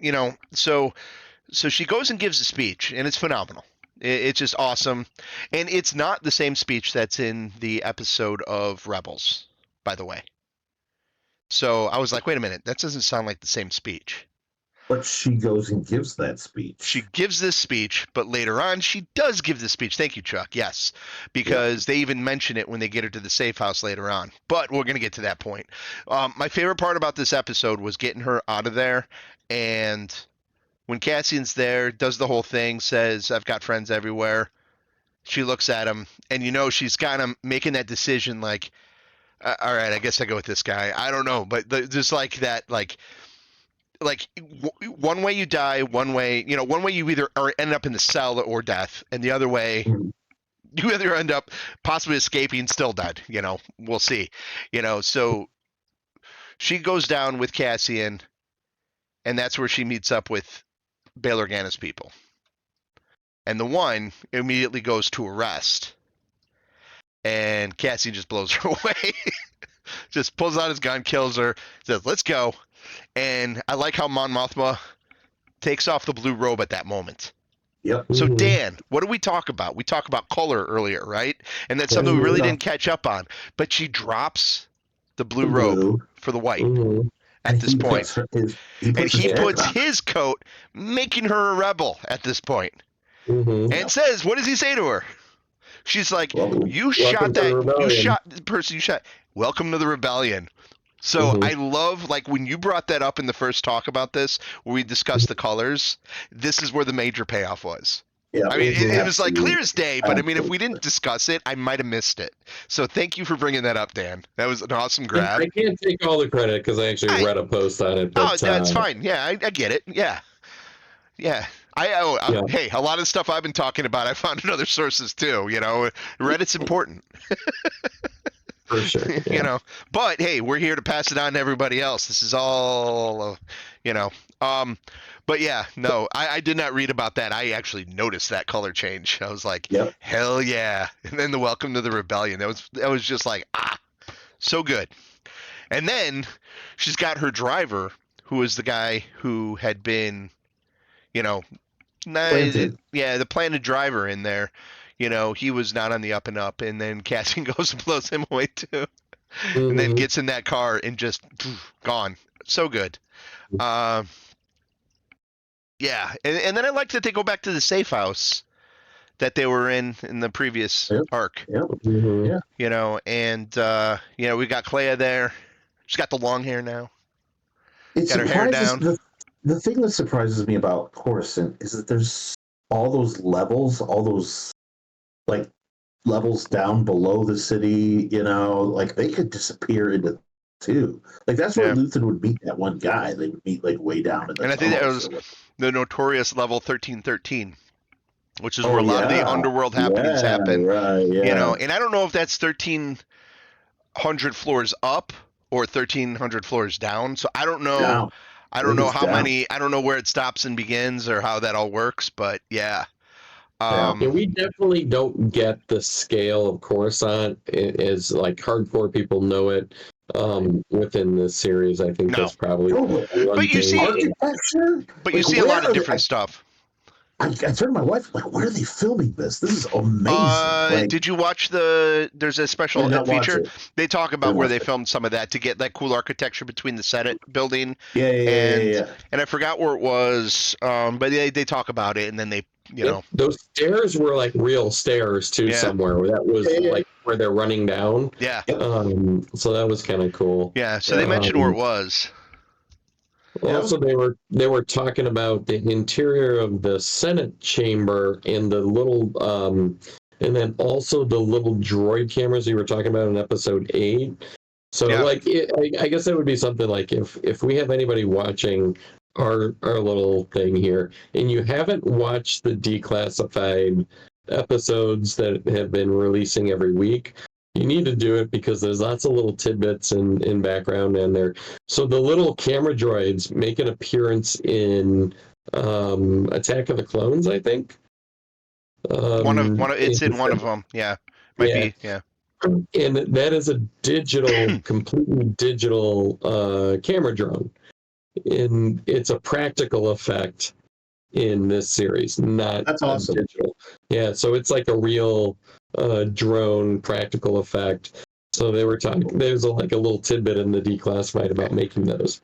you know, so she goes and gives a speech, and it's phenomenal. It's just awesome, and it's not the same speech that's in the episode of Rebels, by the way. So I was like, wait a minute, that doesn't sound like the same speech. But she goes and gives that She speech. gives this speech, but later on she does give this speech. Thank you, Chuck. Yes, Yeah. because they even mention it when they get her to the safe house later on. But we're gonna get to that point. My favorite part about this episode was getting her out of there, and when Cassian's there, does the whole thing, says, "I've got friends everywhere." She looks at him, and she's kind of making that decision, like, all right, I guess I go with this guy. I don't know, but just like that, one way you die, one way, one way you either end up in the cell or death, and the other way Mhm. you either end up possibly escaping still dead. We'll see. So she goes down with Cassian, and that's where she meets up with Bail Organa's people, and the one immediately goes to arrest, and Cassian just blows her away. Just pulls out his gun, kills her, says, "Let's go." And I like how Mon Mothma takes off the blue robe at that moment. Yep. So Mhm. Dan, what do we talk about? We talked about color earlier, right? And that's something we Mhm. really Yeah. didn't catch up on. But she drops the The blue robe blue, for the white Mhm. at and this point. he And puts his he Yeah. jacket puts on. his coat, making her a rebel at this point. Mhm. And says, what does he say to her? She's like, Well, you Welcome shot to the you rebellion. shot the person you shot. Welcome to the rebellion. So Mhm. I love, like, when you brought that up in the first talk about this, where we discussed the colors, this is where the major payoff was. yeah, I mean, it was like absolutely, clear as day, but I mean, if we didn't absolutely. discuss it, I might have missed it. So thank you for bringing that up, Dan. That was an awesome Yeah, grab. I can't take all the credit because I actually I read a post on it, Oh, but that's fine. Yeah, I get it. Yeah, yeah. yeah, Hey, a lot of stuff I've been talking about, I found in other sources too. Reddit's important. for sure. you Yeah. know, but hey, we're here to pass it on to everybody else. This is all, you know. Um, but yeah, no, I did not read about that. I actually noticed that color change. I was like, Yep. hell yeah! And then the Welcome to the Rebellion. That was just like, so good. And then she's got her driver, who is the guy who had been, you know, Planted. yeah, the planted driver in there. He was not on the up and up, and then Cassian goes and blows him away too, and then Mhm. gets in that car and just gone. So good. Uh, yeah, and then I like that they go back to the safe house that they were in the previous Yep. arc. Yep. Mhm. Yeah. And we got Clea there. She's got the long hair now. It Got her hair surprises down. the thing that surprises me about Coruscant is that there's all those levels, all those like levels down below the city. Like they could disappear into two. Like that's where Yeah, Luthen would meet that one guy. They would meet like way down in the and I think that tunnels was or what. the notorious level 1313, which is where Oh a lot of the yeah, underworld happenings yeah, happen. right, yeah. And I don't know if that's 1300 floors up or 1300 floors down. So I don't know. Down. I I don't think know it's how down. many. I don't know where it stops and begins or how that all works. But yeah. Yeah. Yeah, Um, we definitely don't get the scale of Coruscant as like hardcore people know it within this series. I think no, that's probably Oh, one but you thing. see, architecture. but you Like see a where lot of are they? different stuff. I turned to my wife like, where are they filming this? This is amazing. Like, Did you watch There's a I special did not watch feature. it. They talk I about didn't where watch they it. filmed some of that to get that cool architecture between the Senate building Yeah, yeah, yeah, yeah, and yeah. I forgot where it was. But they talk about it and then they, Yep, those stairs were like real stairs too yeah, somewhere. Where that was Yeah, yeah. like where they're running down. yeah, Yep. So that was kind of cool. yeah. So they Yeah. mentioned where it Um, was. Yeah. Also, they were talking about the interior of the Senate chamber and the little, and then also the little droid cameras you were talking about in episode 8. So, Yeah, like, I guess that would be something like if we have anybody watching our little thing here, and you haven't watched the declassified episodes that have been releasing every week, you need to do it because there's lots of little tidbits in background and there. So the little camera droids make an appearance in Attack of the Clones, I think. it's in one of them. Yeah, might Yeah, be. Yeah, and that is a completely digital camera drone, and it's a practical effect in this series, not That's awesome. digital. Yeah, so it's like a real drone practical effect. So they were talking. There's like a little tidbit in the declassified about making those.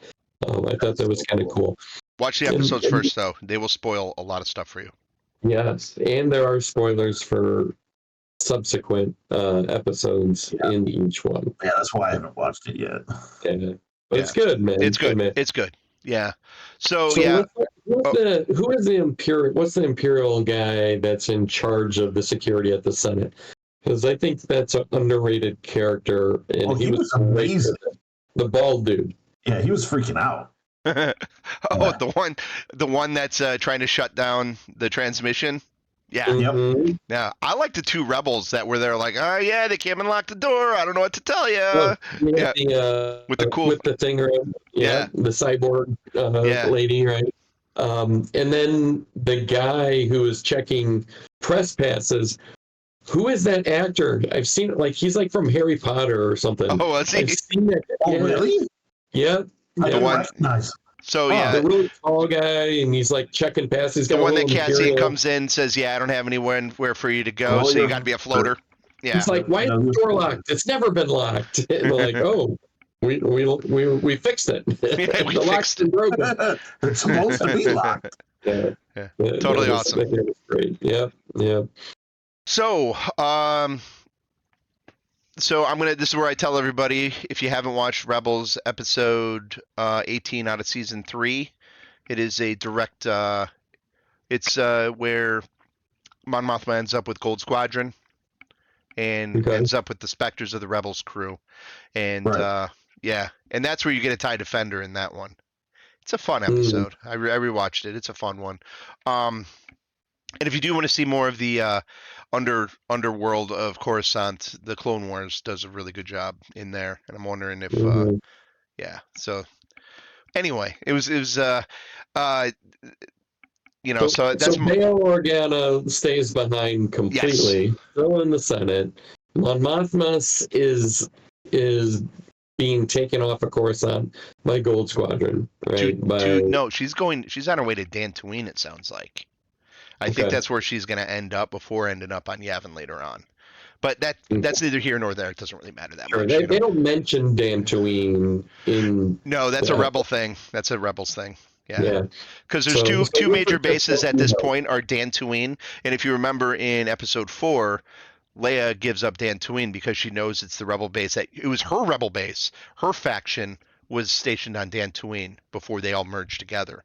I thought that was kind of cool. Watch the episodes first, though. They will spoil a lot of stuff for you. Yes, and there are spoilers for subsequent episodes in each one. Yeah, that's why I haven't watched it yet. Yeah. But it's good, man. It's good. Man. It's good. Yeah. So So yeah. who is the Imperial? What's the Imperial guy that's in charge of the security at the Senate? Because I think that's an underrated character, and he was amazing. The bald dude. Yeah, he was freaking out. The one that's trying to shut down the transmission. Yeah. Mm-hmm. Yeah. I like the two rebels that were there, like, oh yeah, they came and locked the door. I don't know what to tell you. With the cool, with the thing, the cyborg lady, right? And then the guy who is checking press passes. Who is that actor? I've seen it. Like he's like from Harry Potter or something. Oh, was he? I've seen it. Oh, really? Yeah. I didn't recognize. So yeah, the really tall guy, and he's like checking passes. The one that Cassian comes in, says, "Yeah, I don't have anywhere for you to go, so you got to be a floater." Yeah. He's like, "Why is the door locked? It's never been locked." And they're like, "Oh, we fixed it. Yeah, we fixed it. Broken. It's supposed to be locked." Yeah. Totally awesome. That was great. Yeah. So, I'm gonna. This is where I tell everybody, if you haven't watched Rebels episode 18 out of season 3, it is a direct. It's where Mon Mothma ends up with Gold Squadron, and ends up with the Spectres of the Rebels crew, and and that's where you get a TIE Defender in that one. It's a fun episode. I rewatched it. It's a fun one. And if you do want to see more of the underworld of Coruscant, the Clone Wars does a really good job in there, and I'm wondering if So anyway, it was so that's Bail Organa stays behind completely, still in the Senate. Mon Mothma is being taken off of Coruscant by Gold Squadron, right? No, she's on her way to Dantooine, it sounds like. I think that's where she's going to end up before ending up on Yavin later on. But that's neither here nor there. It doesn't really matter that much. They don't mention Dantooine in... No, that's a Rebel thing. That's a Rebels thing. Yeah. Because there's two major bases at this point are Dantooine. And if you remember in episode 4, Leia gives up Dantooine because she knows it's the Rebel base. It was her Rebel base. Her faction was stationed on Dantooine before they all merged together.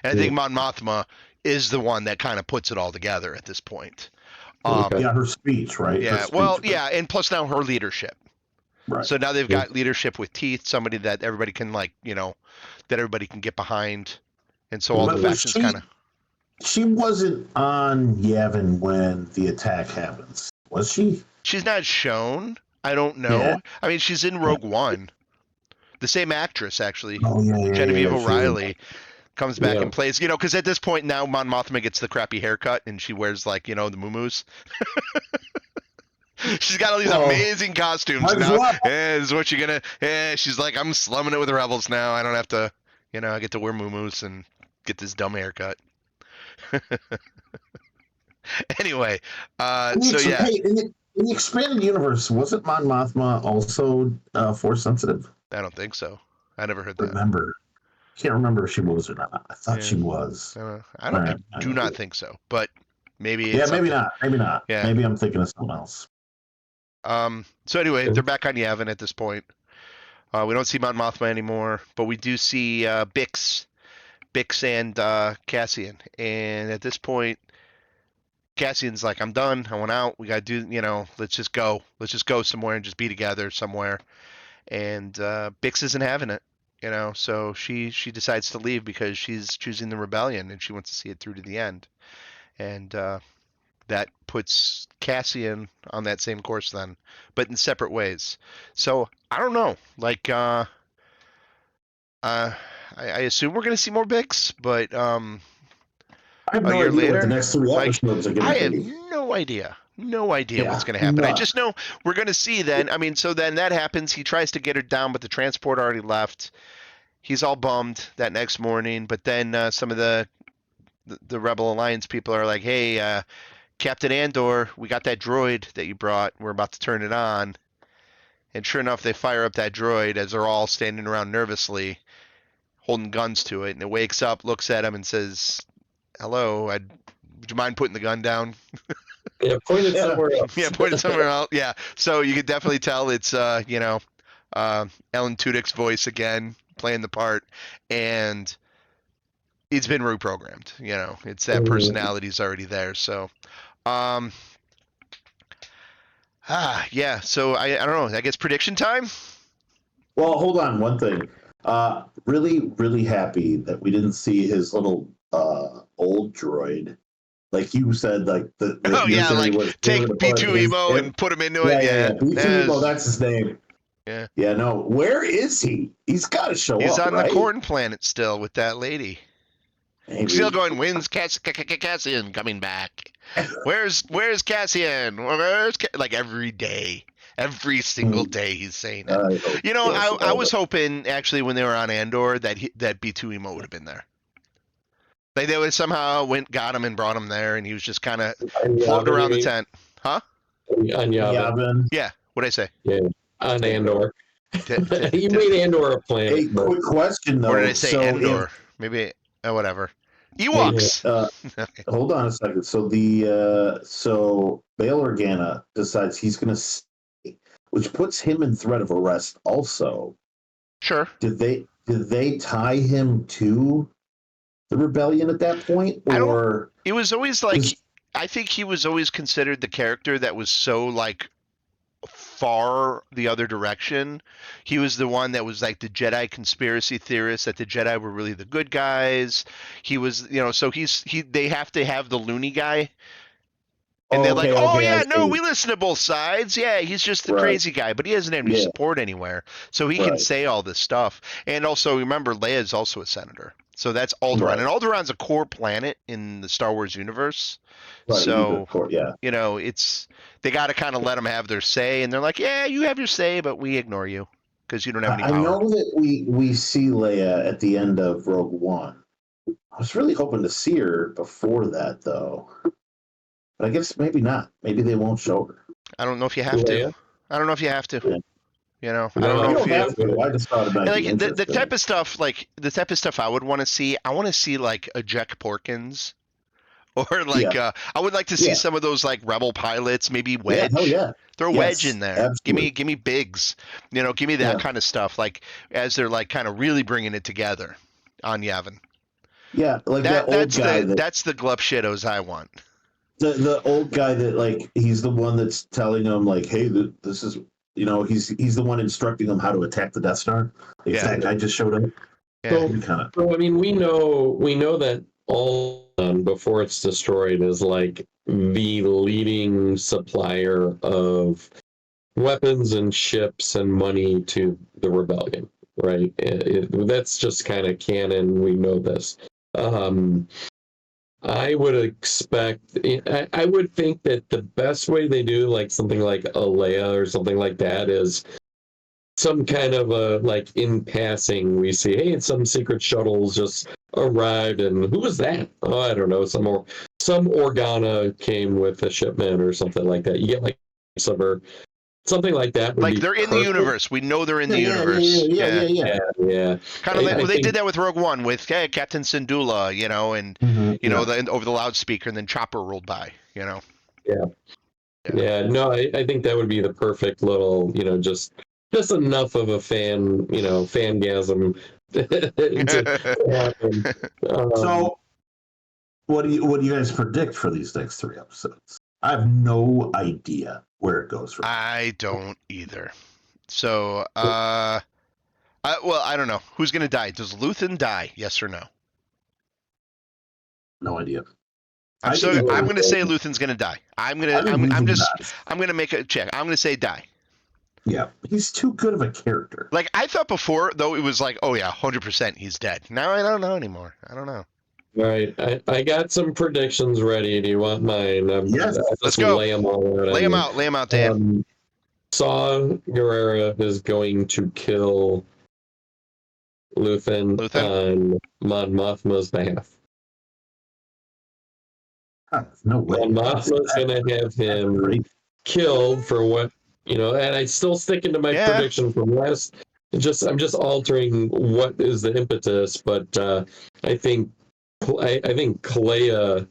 And I think Mon Mothma is the one that kind of puts it all together at this point. Her speech, right? Yeah, and plus now her leadership. Right. So now they've got leadership with teeth, somebody that everybody can that everybody can get behind, and so all the factions kind of. She wasn't on Yavin when the attack happens, was she? She's not shown. I don't know. Yeah. I mean, she's in Rogue One. The same actress, actually. Genevieve O'Reilly. Comes back and plays, because at this point now Mon Mothma gets the crappy haircut and she wears the muumuus. She's got all these amazing costumes now. This is what you're gonna. She's like, I'm slumming it with the Rebels now. I don't have to, I get to wear muumuus and get this dumb haircut. Anyway, in the expanded universe, wasn't Mon Mothma also Force sensitive? I don't think so. I never heard that. Can't remember if she was or not. I thought she was. I do not think so, but maybe. Maybe not. Yeah. Maybe I'm thinking of someone else. So anyway, they're back on Yavin at this point. We don't see Mon Mothma anymore, but we do see Bix and Cassian. And at this point, Cassian's like, I'm done. I went out. We got to do, let's just go. Let's just go somewhere and just be together somewhere. And Bix isn't having it. So she decides to leave because she's choosing the rebellion and she wants to see it through to the end. And that puts Cassian on that same course then, but in separate ways. So I don't know. Like, I assume we're going to see more Bix, but I have no idea what the next 3 episodes are going to be. I have no idea. No idea what's going to happen. I just know we're going to see then. I mean, so then that happens. He tries to get her down, but the transport already left. He's all bummed that next morning. But then some of the the Rebel Alliance people are like, hey, Captain Andor, we got that droid that you brought. We're about to turn it on. And sure enough, they fire up that droid as they're all standing around nervously, holding guns to it. And it wakes up, looks at him, and says, "Hello, would you mind putting the gun down?" Yeah, point it Yeah. somewhere else. Yeah, point it somewhere else. Yeah, so you could definitely tell it's Ellen Tudyk's voice again playing the part, and it's been reprogrammed. It's that Mhm. personality's already there. So, um, yeah. So I don't know. I guess prediction time. Well, hold on. One thing. Really, really happy that we didn't see his little old droid. Like you said, like Oh your yeah, theory like was they were take going to put B2 his. emo and put him into it. Yeah, yeah, Yeah, yeah. B2EMO, that's his name. yeah. Yeah, no. Where is he? He's got to show He's up, on the right? corn planet still with that lady. Still Maybe. going. When's Cassian coming back? Where's Cassian? Like every day, every single day he's saying it. I hope. Yes, I was hoping actually when they were on Andor that B2 emo would have been there. Like they would somehow got him and brought him there, and he was just kind of On floating Yavin, around you the mean? tent. Huh? On Yavin. Yavin. Yeah. What'd I say? Yeah. On Andor. Did, did, You did, made Andor a planet, Hey, but quick question or did I though. say So if Endor? Maybe whatever. hey, yeah. Ewoks. Okay. hold on a second. So so Bail Organa decides he's going to stay, which puts him in threat of arrest. Also, Sure. did they tie him to the rebellion at that point, I don't. or It was always like is I think he was always considered the character that was so like far the other direction. He was the one that was like the Jedi conspiracy theorist that the Jedi were really the good guys. He was, so they have to have the loony guy. And they're like, okay, oh, okay, I yeah, no, see. we listen to both sides. Yeah, he's just the Right, crazy guy, but he doesn't have any yeah, support anywhere. So he can right, say all this stuff. And also, remember, Leia's also a senator. So that's Alderaan. right, And Alderaan's a core planet in the Star Wars universe. right. Either So, court, yeah. they got to kind of let them have their say. And they're like, yeah, you have your say, but we ignore you because you don't have any I power. know that we see Leia at the end of Rogue One. I was really hoping to see her before that, though. But I guess maybe not. Maybe they won't show her. I don't know if you have to. Leia. I don't know if you have to. Yeah. I don't No, know You if don't you. have to. I just thought it might be Like the interesting. type of stuff I would want to see. I want to see like a Jack Porkins, or like Yeah, I would like to see yeah, some of those like rebel pilots, maybe yeah. Hell Wedge. yeah. Throw Wedge Yes, in there. absolutely. Give me Biggs. Give me that Yeah, kind of stuff. Like as they're like kind of really bringing it together on Yavin. yeah. Like that That old that's guy the that that's the glup shitos I want. the old guy that like he's the one that's telling them like, hey, this is he's the one instructing them how to attack the Death Star. Like, if Yeah, that guy just showed up, yeah. So, we kind of so I mean, we know that Alderaan before it's destroyed is like the leading supplier of weapons and ships and money to the rebellion, right? That's just kind of canon. We know this. I would expect, I would think that the best way they do like something like a Leia or something like that is some kind of a like in passing we see, hey, some secret shuttles just arrived, and who was that? Oh, I don't know, some Organa came with a shipment or something like that. You get like some something like that would Like be they're in the perfect. universe. We know they're in the yeah, yeah, yeah, universe. yeah, Yeah. yeah, yeah. Yeah. Kind of like I well, they think did that with Rogue One with Captain Syndulla, and Yeah. over the loudspeaker, and then Chopper rolled by. yeah. Yeah. Yeah, no, I think that would be the perfect little, just enough of a fangasm to happen. So, what do you guys predict for these next 3 episodes? I have no idea where it goes from. I don't either. So, I don't know who's gonna die. Does Luthen die? Yes or no? No idea. I'm gonna say Luthen's gonna die. I think Luthen dies. I'm gonna make a check. I'm gonna say die. Yeah, he's too good of a character. Like I thought before, though, it was like, oh yeah, 100% he's dead. Now I don't know anymore. I don't know. All right, I got some predictions ready. Do you want mine? Yes. I'll Let's just go. lay them all out. Lay him out. Lay him out, Dan. Saw Gerrera is going to kill Luthen Luthen? on Mon Mothma's behalf. No way. Mothma's going to have him Great. killed for what, and I still sticking to my Yeah. prediction from last. I'm just altering what is the impetus, but I think I think Kalea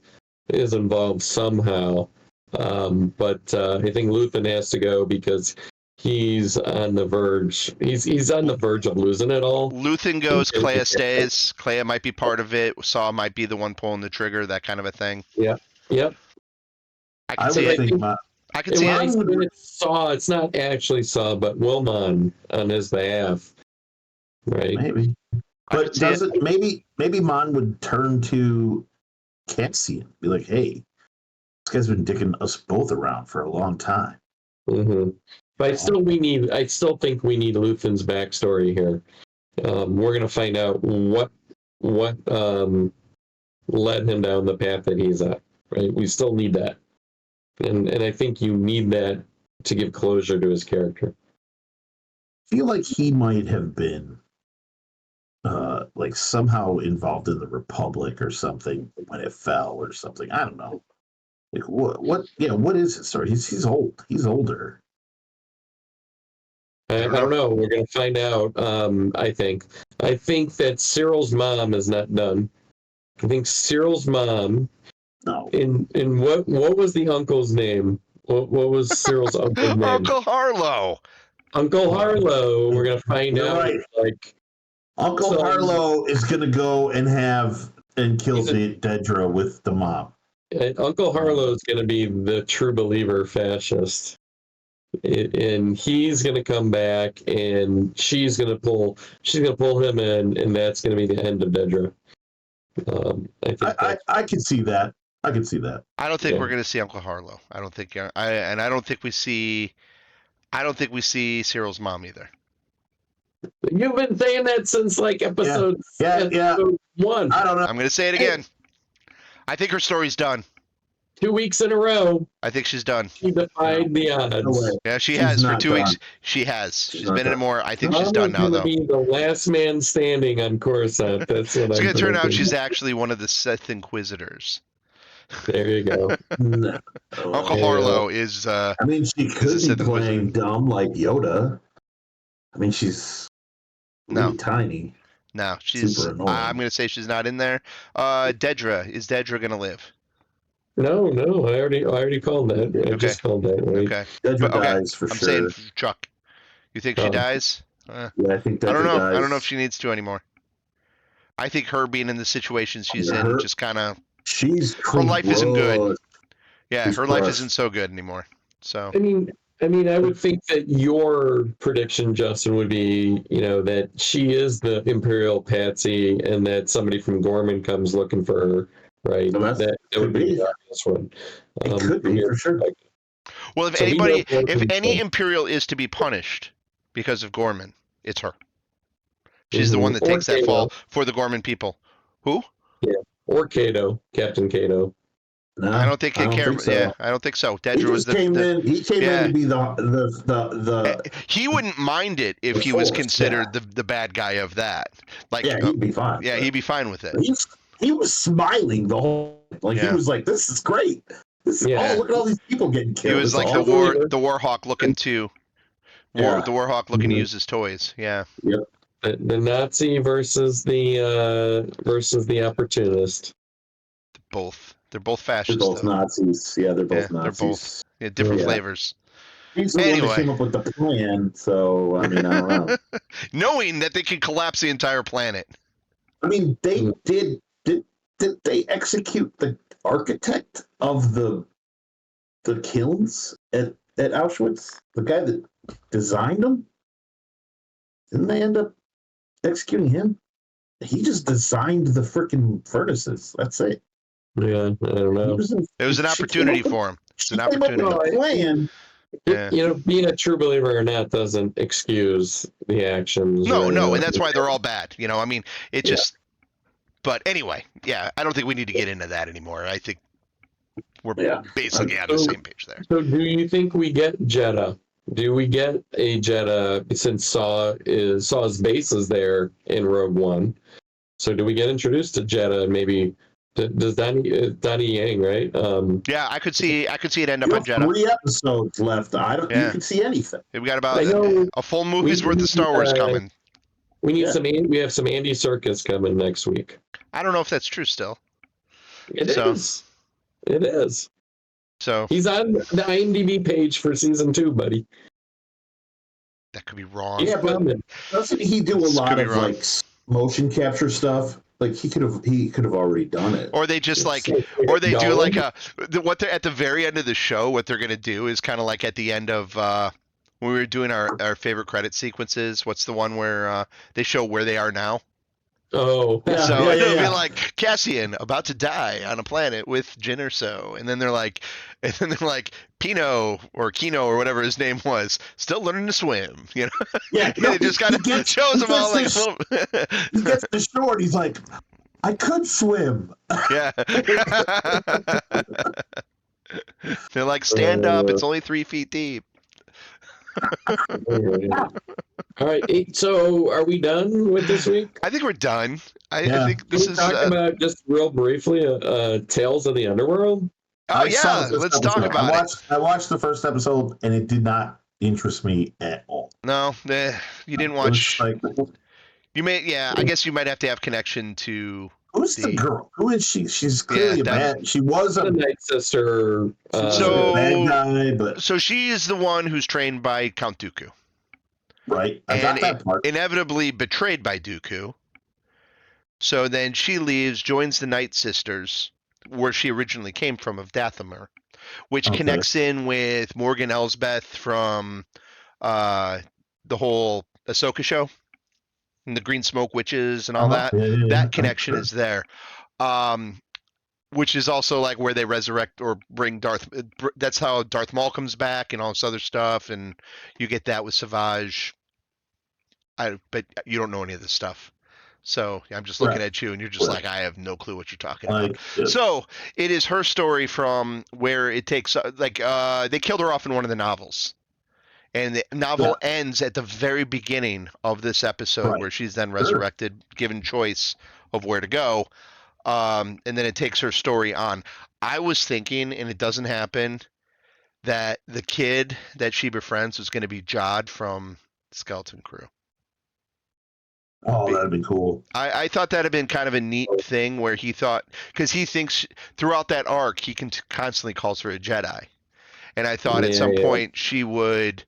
is involved somehow. But I think Luthen has to go because he's on the verge. He's on the verge of losing it all. Luthen goes, Clea stays. Clea might be part of it. Saw might be the one pulling the trigger, that kind of a thing. Yeah. Yep. I can I see would it. think I can see it. It's Saw. It's not actually Saw, but Wilmon on his behalf, right? maybe. I But could see does it. it maybe Mon would turn to Cassian, be like, hey, this guy's been dicking us both around for a long time. Mm-hmm. But I still think we need Luthen's backstory here. We're gonna find out what led him down the path that he's at. Right? We still need that, and I think you need that to give closure to his character. I feel like he might have been like somehow involved in the Republic or something when it fell or something. I don't know. Like what is his story? He's old. He's older. I don't know. We're gonna find out. I think that Cyril's mom is not done. I think Cyril's mom. No. In what was the uncle's name? What was Cyril's uncle's name? Uncle Harlow. Uncle Harlow. We're gonna find You're out. right. Like Uncle Harlow is gonna go and kill Dedra with the mom. Uncle Harlow is gonna be the true believer fascist. And he's going to come back, and she's going to pull him in, and that's going to be the end of Dedra. I can see that. I can see that. I don't think we're going to see Uncle Harlow. I don't think. I don't think we see. I don't think we see Cyril's mom either. You've been saying that since like episode 1. I don't know. I'm going to say it again. I think her story's done. 2 weeks in a row. I think she's done. She defied the odds. No, yeah, she's has for 2 weeks. She has. She's been in it more. I think she's done now, though. Be the last man standing on Coruscant. That's what it's going to turn out she's thinking. actually one of the Sith Inquisitors. There you go. No. Uncle Harlow is. I mean, she could be playing dumb like Yoda. I mean, she's really tiny. No, she's. Super annoying. I'm going to say she's not in there. Dedra, is Dedra going to live? No, I already called that. I just called that. Right? Okay. Dedra dies for I'm sure. saying Chuck. You think she dies? Yeah, I think Dedra I don't know. dies. I don't know if she needs to anymore. I think her being in the situation she's in just kind of. Her life isn't good. Yeah, her life isn't so good anymore. So. I mean, I would think that your prediction, Justin, would be, that she is the Imperial Patsy, and that somebody from Ghorman comes looking for her, right? So that would be the obvious one. It could be for sure. Well, if any Imperial is to be punished because of Ghorman, it's her. She's the one that takes that fall for the Ghorman people. Who? Yeah, or Cato, Captain Cato. No, I don't think they care. So. Yeah, I don't think so. Dedra was He came in to be the. He wouldn't mind it if he was considered the bad guy of that. Like, yeah, he'd be fine. Yeah, he'd be fine with it. He was smiling the whole. He was like, "This is great. This is look at all these people getting killed." He was like the Warhawk looking to. The Warhawk looking to use his toys. Yeah. Yep. The Nazi versus the opportunist. They're both fascists. They're both Nazis. Yeah, they're both Nazis. They're both different flavors. He's the one that came up with the plan, so I mean, I don't know. Knowing that they could collapse the entire planet. I mean, they did they execute the architect of the kilns at Auschwitz? The guy that designed them? Didn't they end up executing him? He just designed the freaking furnaces. That's it. Yeah, I don't know. It was an opportunity for him. It's an opportunity. Plan. Yeah. Being a true believer or not doesn't excuse the actions. No, and that's why they're all bad. I mean, it just. But anyway, yeah, I don't think we need to get into that anymore. I think we're basically on the same page there. So, do you think we get Jedha? Do we get a Jedha since Saw's base is there in Rogue One? So, do we get introduced to Jedha maybe Does Donnie Yang, right? Yeah, I could see it end up You on have Jeddah. 3 episodes left. I don't. You Yeah, can see anything. we got I about know a full we movie's worth of need Star Wars coming. we need Yeah. some. We have some Andy Serkis coming next week. I don't know if that's true still. It So- is. It is. So He's on the IMDb page for season 2, buddy. that could be wrong. He's Yeah, but coming. doesn't he do a This lot could be of wrong. like motion capture stuff? Like he could have already done it. Or they just like, So, or they do like Gollum? what they're at the very end of the show. What they're gonna do is kind of like at the end of when we were doing our favorite credit sequences. What's the one where they show where they are now? Oh, Yeah, So it'll be yeah. like Cassian about to die on a planet with Jin or so, and then they're like, Pino or Kino or whatever his name was, still learning to swim. You know, Yeah, no, it just kind of shows them all like, he gets to shore and he's like, I could swim. yeah. They're like, stand up. It's only 3 feet deep. all right. So, are we done with this week? I think we're done. I Yeah. think Can this we is. talk about just real briefly, Tales of the Underworld? Oh I saw yeah, the first let's talk episode. about it. I watched the first episode and it did not interest me at all. No, you didn't It was watch. like, You may, yeah. I guess you might have to have connection to. who's the girl? Who is she? She's Yeah, clearly a that- bad. She was The a Night Sister. So- bad guy, but So she is the one who's trained by Count Dooku, right. I and got that part. inevitably betrayed by Dooku. So then she leaves, joins the Night Sisters, where she originally came from, of Dathomir, which Okay. connects in with Morgan Elsbeth from the whole Ahsoka show and the Green Smoke Witches and all that. Yeah. That connection is there. Which is also like where they resurrect or bring Darth. That's how Darth Maul comes back and all this other stuff, and you get that with Savage. But you don't know any of this stuff, so I'm just looking Right. at you, and you're just Right. like, I have no clue what you're talking about. Like, yeah. So it is her story from where it takes they killed her off in one of the novels, and the novel ends at the very beginning of this episode Right. where she's then Sure. resurrected, given choice of where to go, and then it takes her story on. I was thinking, and it doesn't happen, that the kid that she befriends was going to be Jod from Skeleton Crew. Oh, that'd be cool. I thought that'd have been kind of a neat thing where he thought, because he thinks throughout that arc he constantly calls her a Jedi, and I thought at some point she would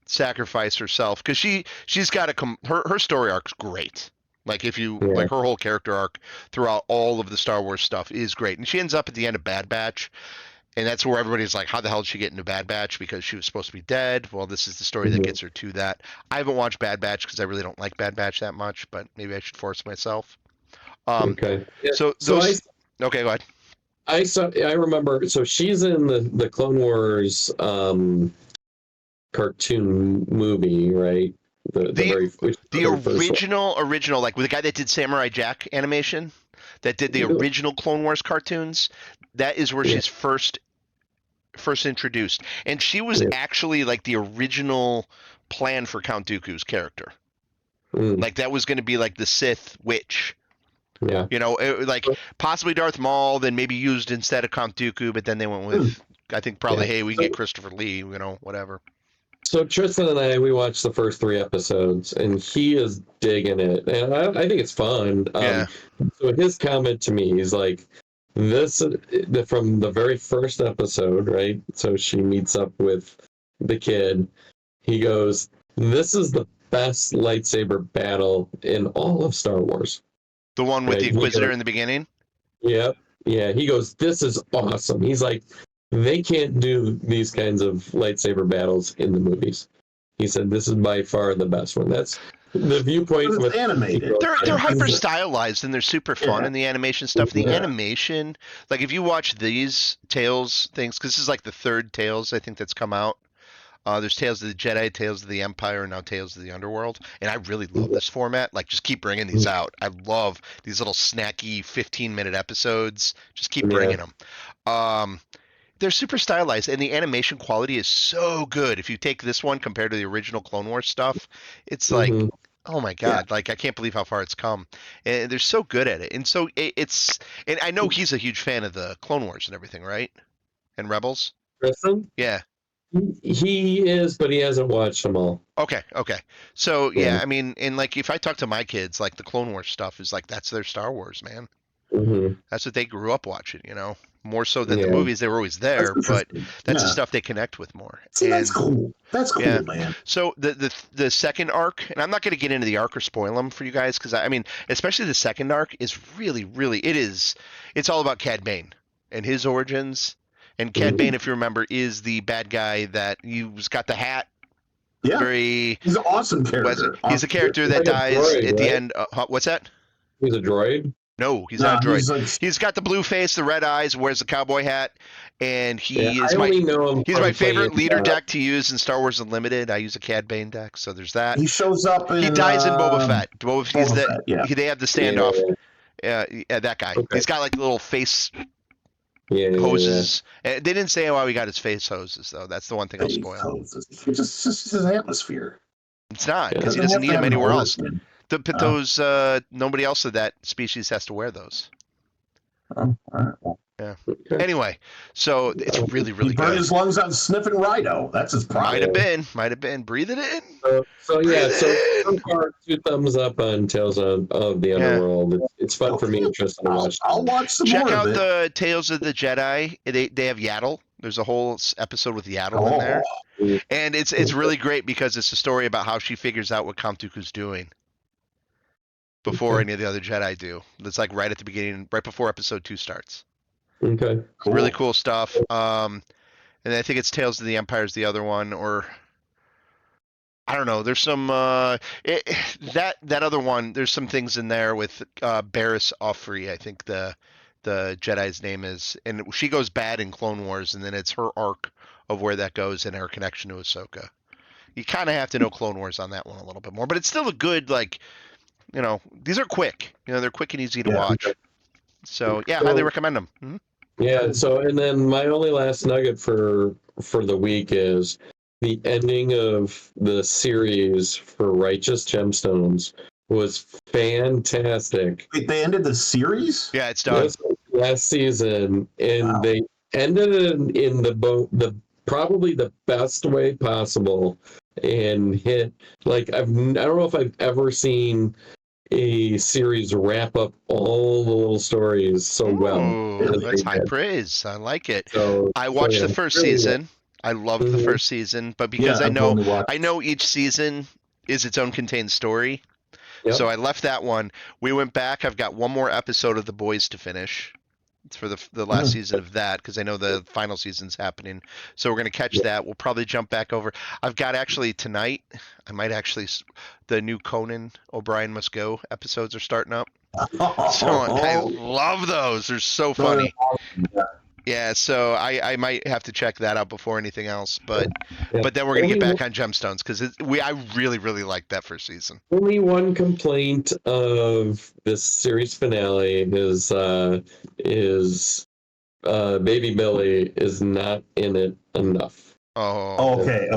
sacrifice herself because she's got her story arc's great. Like if you like her whole character arc throughout all of the Star Wars stuff is great, and she ends up at the end of Bad Batch, and that's where everybody's like, how the hell did she get into Bad Batch? Because she was supposed to be dead. Well, this is the story that gets her to that. I haven't watched Bad Batch because I really don't like Bad Batch that much, but maybe I should force myself. Okay. So okay, go ahead. I remember. So she's in the Clone Wars cartoon movie, right? The original, like with the guy that did Samurai Jack animation, that did the original Clone Wars cartoons. That is where she's first introduced, and she was actually like the original plan for Count Dooku's character. Like that was going to be like the Sith witch. Yeah. You know, like possibly Darth Maul, then maybe used instead of Count Dooku, but then they went with, I think probably, hey, we can get Christopher Lee, you know, whatever. So Tristan and I, we watched the first 3 episodes, and he is digging it, and I think it's fun. So his comment to me, he's like, "This from the very first episode, right? So she meets up with the kid. He goes, this is the best lightsaber battle in all of Star Wars. The one with the Inquisitor in the beginning? Yep. Yeah. He goes, this is awesome. He's like, they can't do these kinds of lightsaber battles in the movies. He said, this is by far the best one. That's the viewpoint. It's animated. They're hyper stylized and they're super fun in the animation stuff. The animation, like if you watch these Tales things, because this is like the 3rd Tales I think that's come out. There's Tales of the Jedi, Tales of the Empire, and now Tales of the Underworld. And I really love this format. Like, just keep bringing these out. I love these little snacky 15-minute episodes. Just keep bringing them. They're super stylized, and the animation quality is so good. If you take this one compared to the original Clone Wars stuff, it's like Oh my Yeah. God! Like I can't believe how far it's come, and they're so good at it. And so it's, and I know he's a huge fan of the Clone Wars and everything, right? And Rebels. Kristen? Yeah. He is, but he hasn't watched them all. Okay. Okay. So Yeah. yeah, I mean, and like if I talk to my kids, like the Clone Wars stuff is like that's their Star Wars, man. Hmm. That's what they grew up watching, you know. More so than the Yeah. movies, they were always That's there, but interesting. that's the Yeah. stuff they connect with more. See, that's And cool. That's yeah. cool, man. So the second arc, and I'm not going to get into the arc or spoil them for you guys because I mean, especially the second arc is really it's all about Cad Bane and his origins. And Cad Mhm. Bane, if you remember, is the bad guy that you've got the hat. Yeah. Very He's an awesome character. he's the Awesome character. character that Like a dies droid, at the right? end. What's that? He's a droid. No, he's No, not a droid. he's like, He's got the blue face, the red eyes, wears the cowboy hat, and Yeah, I only know him he's from my favorite playing. leader deck to use in Star Wars Unlimited. I use a Cad Bane deck, so there's that. he shows up He in dies in Boba Fett. He's Boba Fett. Yeah. they have the Yeah. standoff. Yeah, that guy. Okay. He's got like little face Yeah. hoses. They didn't say how he got his face hoses though. That's the one thing I'll spoil. It's just his atmosphere. It's not Yeah. because he Doesn't doesn't have need to them have an anywhere else. origin. But those nobody else of that species has to wear those. Oh, all right. Well, Okay. Anyway, so it's really he burned good. his lungs out sniffing Rhino. That's his problem. Might have been. Breathe it in. So yeah, Breathe so it in. far 2 thumbs up on Tales of the Underworld. It's fun for me, interesting to watch. I'll watch some Check more out of it. the Tales of the Jedi. They have Yaddle. There's a whole episode with Yaddle in there, and it's really great because it's a story about how she figures out what Count Dooku's doing before any of the other Jedi do. It's like right at the beginning, right before Episode 2 starts. Okay. Really cool stuff. And I think it's Tales of the Empire is the other one, or I don't know. There's some that other one. There's some things in there with Barriss Offrey. I think the Jedi's name is, and she goes bad in Clone Wars, and then it's her arc of where that goes and her connection to Ahsoka. You kind of have to know Clone Wars on that one a little bit more, but it's still a good these are quick. They're quick and easy to watch. So yeah, highly recommend them. Mm-hmm. Yeah. So and then my only last nugget for the week is the ending of the series for Righteous Gemstones was fantastic. Wait, they ended the series? Yeah, it's done. Last season, and Wow. they ended it in the probably the best way possible, and hit like I don't know if I've ever seen a series wrap up all the little stories so well. Ooh, as that's they high did. praise. I like it. So I watched yeah, the first really good. season. I loved the Mhm. first season, but because I've only watched- I know each season is its own contained story. Yep. So I left that one. We went back. I've got one more episode of The Boys to finish. It's for the last season of that because I know the final season's happening. So we're going to catch that. We'll probably jump back over. I've got actually tonight, I might actually, the new Conan O'Brien Must Go episodes are starting up. So I love those. They're so funny. Yeah, so I might have to check that out before anything else. But then we're gonna get back on Gemstones because I really liked that first season. Only one complaint of this series finale is Baby Billy is not in it enough. Oh, Okay.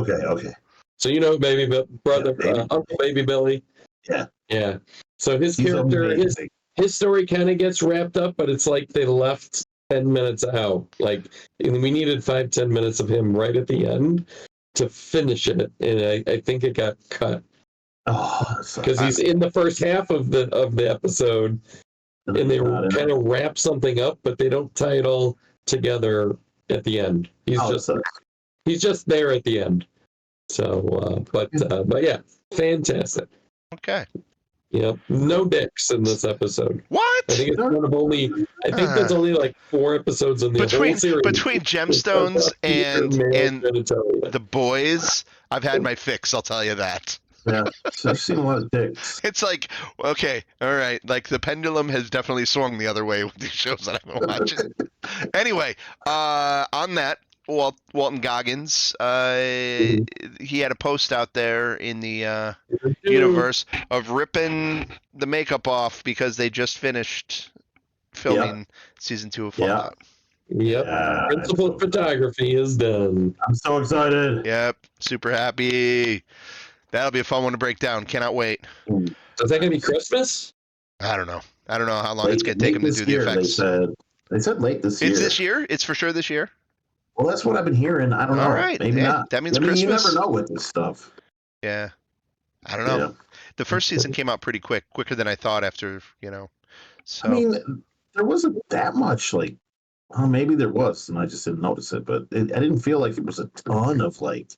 So Uncle Baby Billy. Yeah. So his He's character, amazing. his story kind of gets wrapped up, but it's like they left 10 minutes out. Like, and we needed 5-10 minutes of him right at the end to finish it, and I think it got cut because he's in the first half of the episode, and they kind of wrap something up, but they don't tie it all together at the end. He's just there at the end. So, but yeah, fantastic. Okay. Yeah, no dicks in this episode. What? I think it's one of only. I think there's only like 4 episodes in the whole series. Between Gemstones and genitalia. The Boys, I've had my fix. I'll tell you that. Yeah, so I've seen a lot of dicks. It's like, okay, all right. Like the pendulum has definitely swung the other way with these shows that I've been watching. Anyway, on that, Walton Goggins, he had a post out there in the universe of ripping the makeup off because they just finished filming season 2 of Fallout. Yep. Principal photography is done. I'm so excited. Yep. Super happy. That'll be a fun one to break down. Cannot wait. So is that going to be Christmas? I don't know. I don't know how long it's going to take them to this do the year, effects. They said late this year. It's this year. It's for sure this year. Well, that's what I've been hearing. I don't know. All right. Maybe Hey, not. that means I mean, you Christmas. never know with this stuff. Yeah. I don't know. Yeah. The first season came out pretty quicker than I thought after, So I mean, there wasn't that much like. Oh, maybe there was, and I just didn't notice it. But I didn't feel like it was a ton of like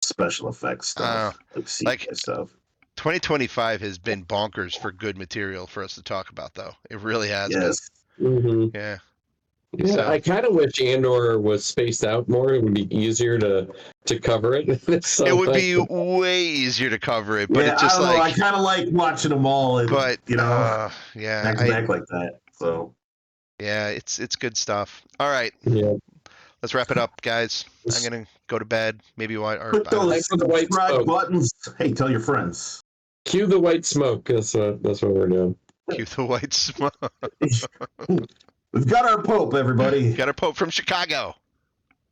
special effects stuff, like CGI like- stuff. 2025 has been bonkers for good material for us to talk about, though. It really has Yes. Mm-hmm. been. Yeah. Yeah, So- I kind of wish Andor was spaced out more. It would be easier to cover it. So, It would be way easier to cover it, but yeah, it's just I don't know. I like, kind of like watching them all, and but back yeah, to back like that. So yeah, it's good stuff. All right, yeah. let's wrap it up, guys. I'm gonna go to bed. Maybe what? Or click I don't know. those Thanks for the white subscribe smoke. buttons. Hey, tell your friends. Cue the white smoke. That's what we're doing. Cue the white smoke. We've got our Pope, everybody. Got a pope from Chicago.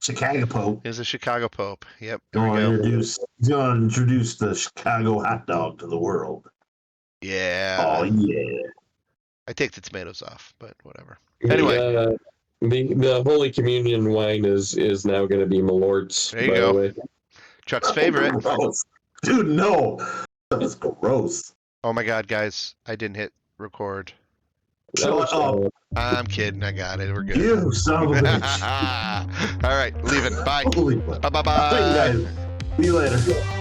Chicago Pope. Here's a Chicago pope. Yep. He's There we go. He's gonna introduce the Chicago hot dog to the world. Yeah. Oh yeah. I take the tomatoes off, but whatever. The, Anyway. the Holy Communion wine is now going to be Malort's. There you by go. the way. Chuck's favorite. Gross. Dude, no. That's gross. Oh my God, guys! I didn't hit record. Shut up. I'm kidding. I got it. We're good. You son of a bitch. All right, leaving. Bye. Holy Bye. Bye. All right, Bye. guys. See you later.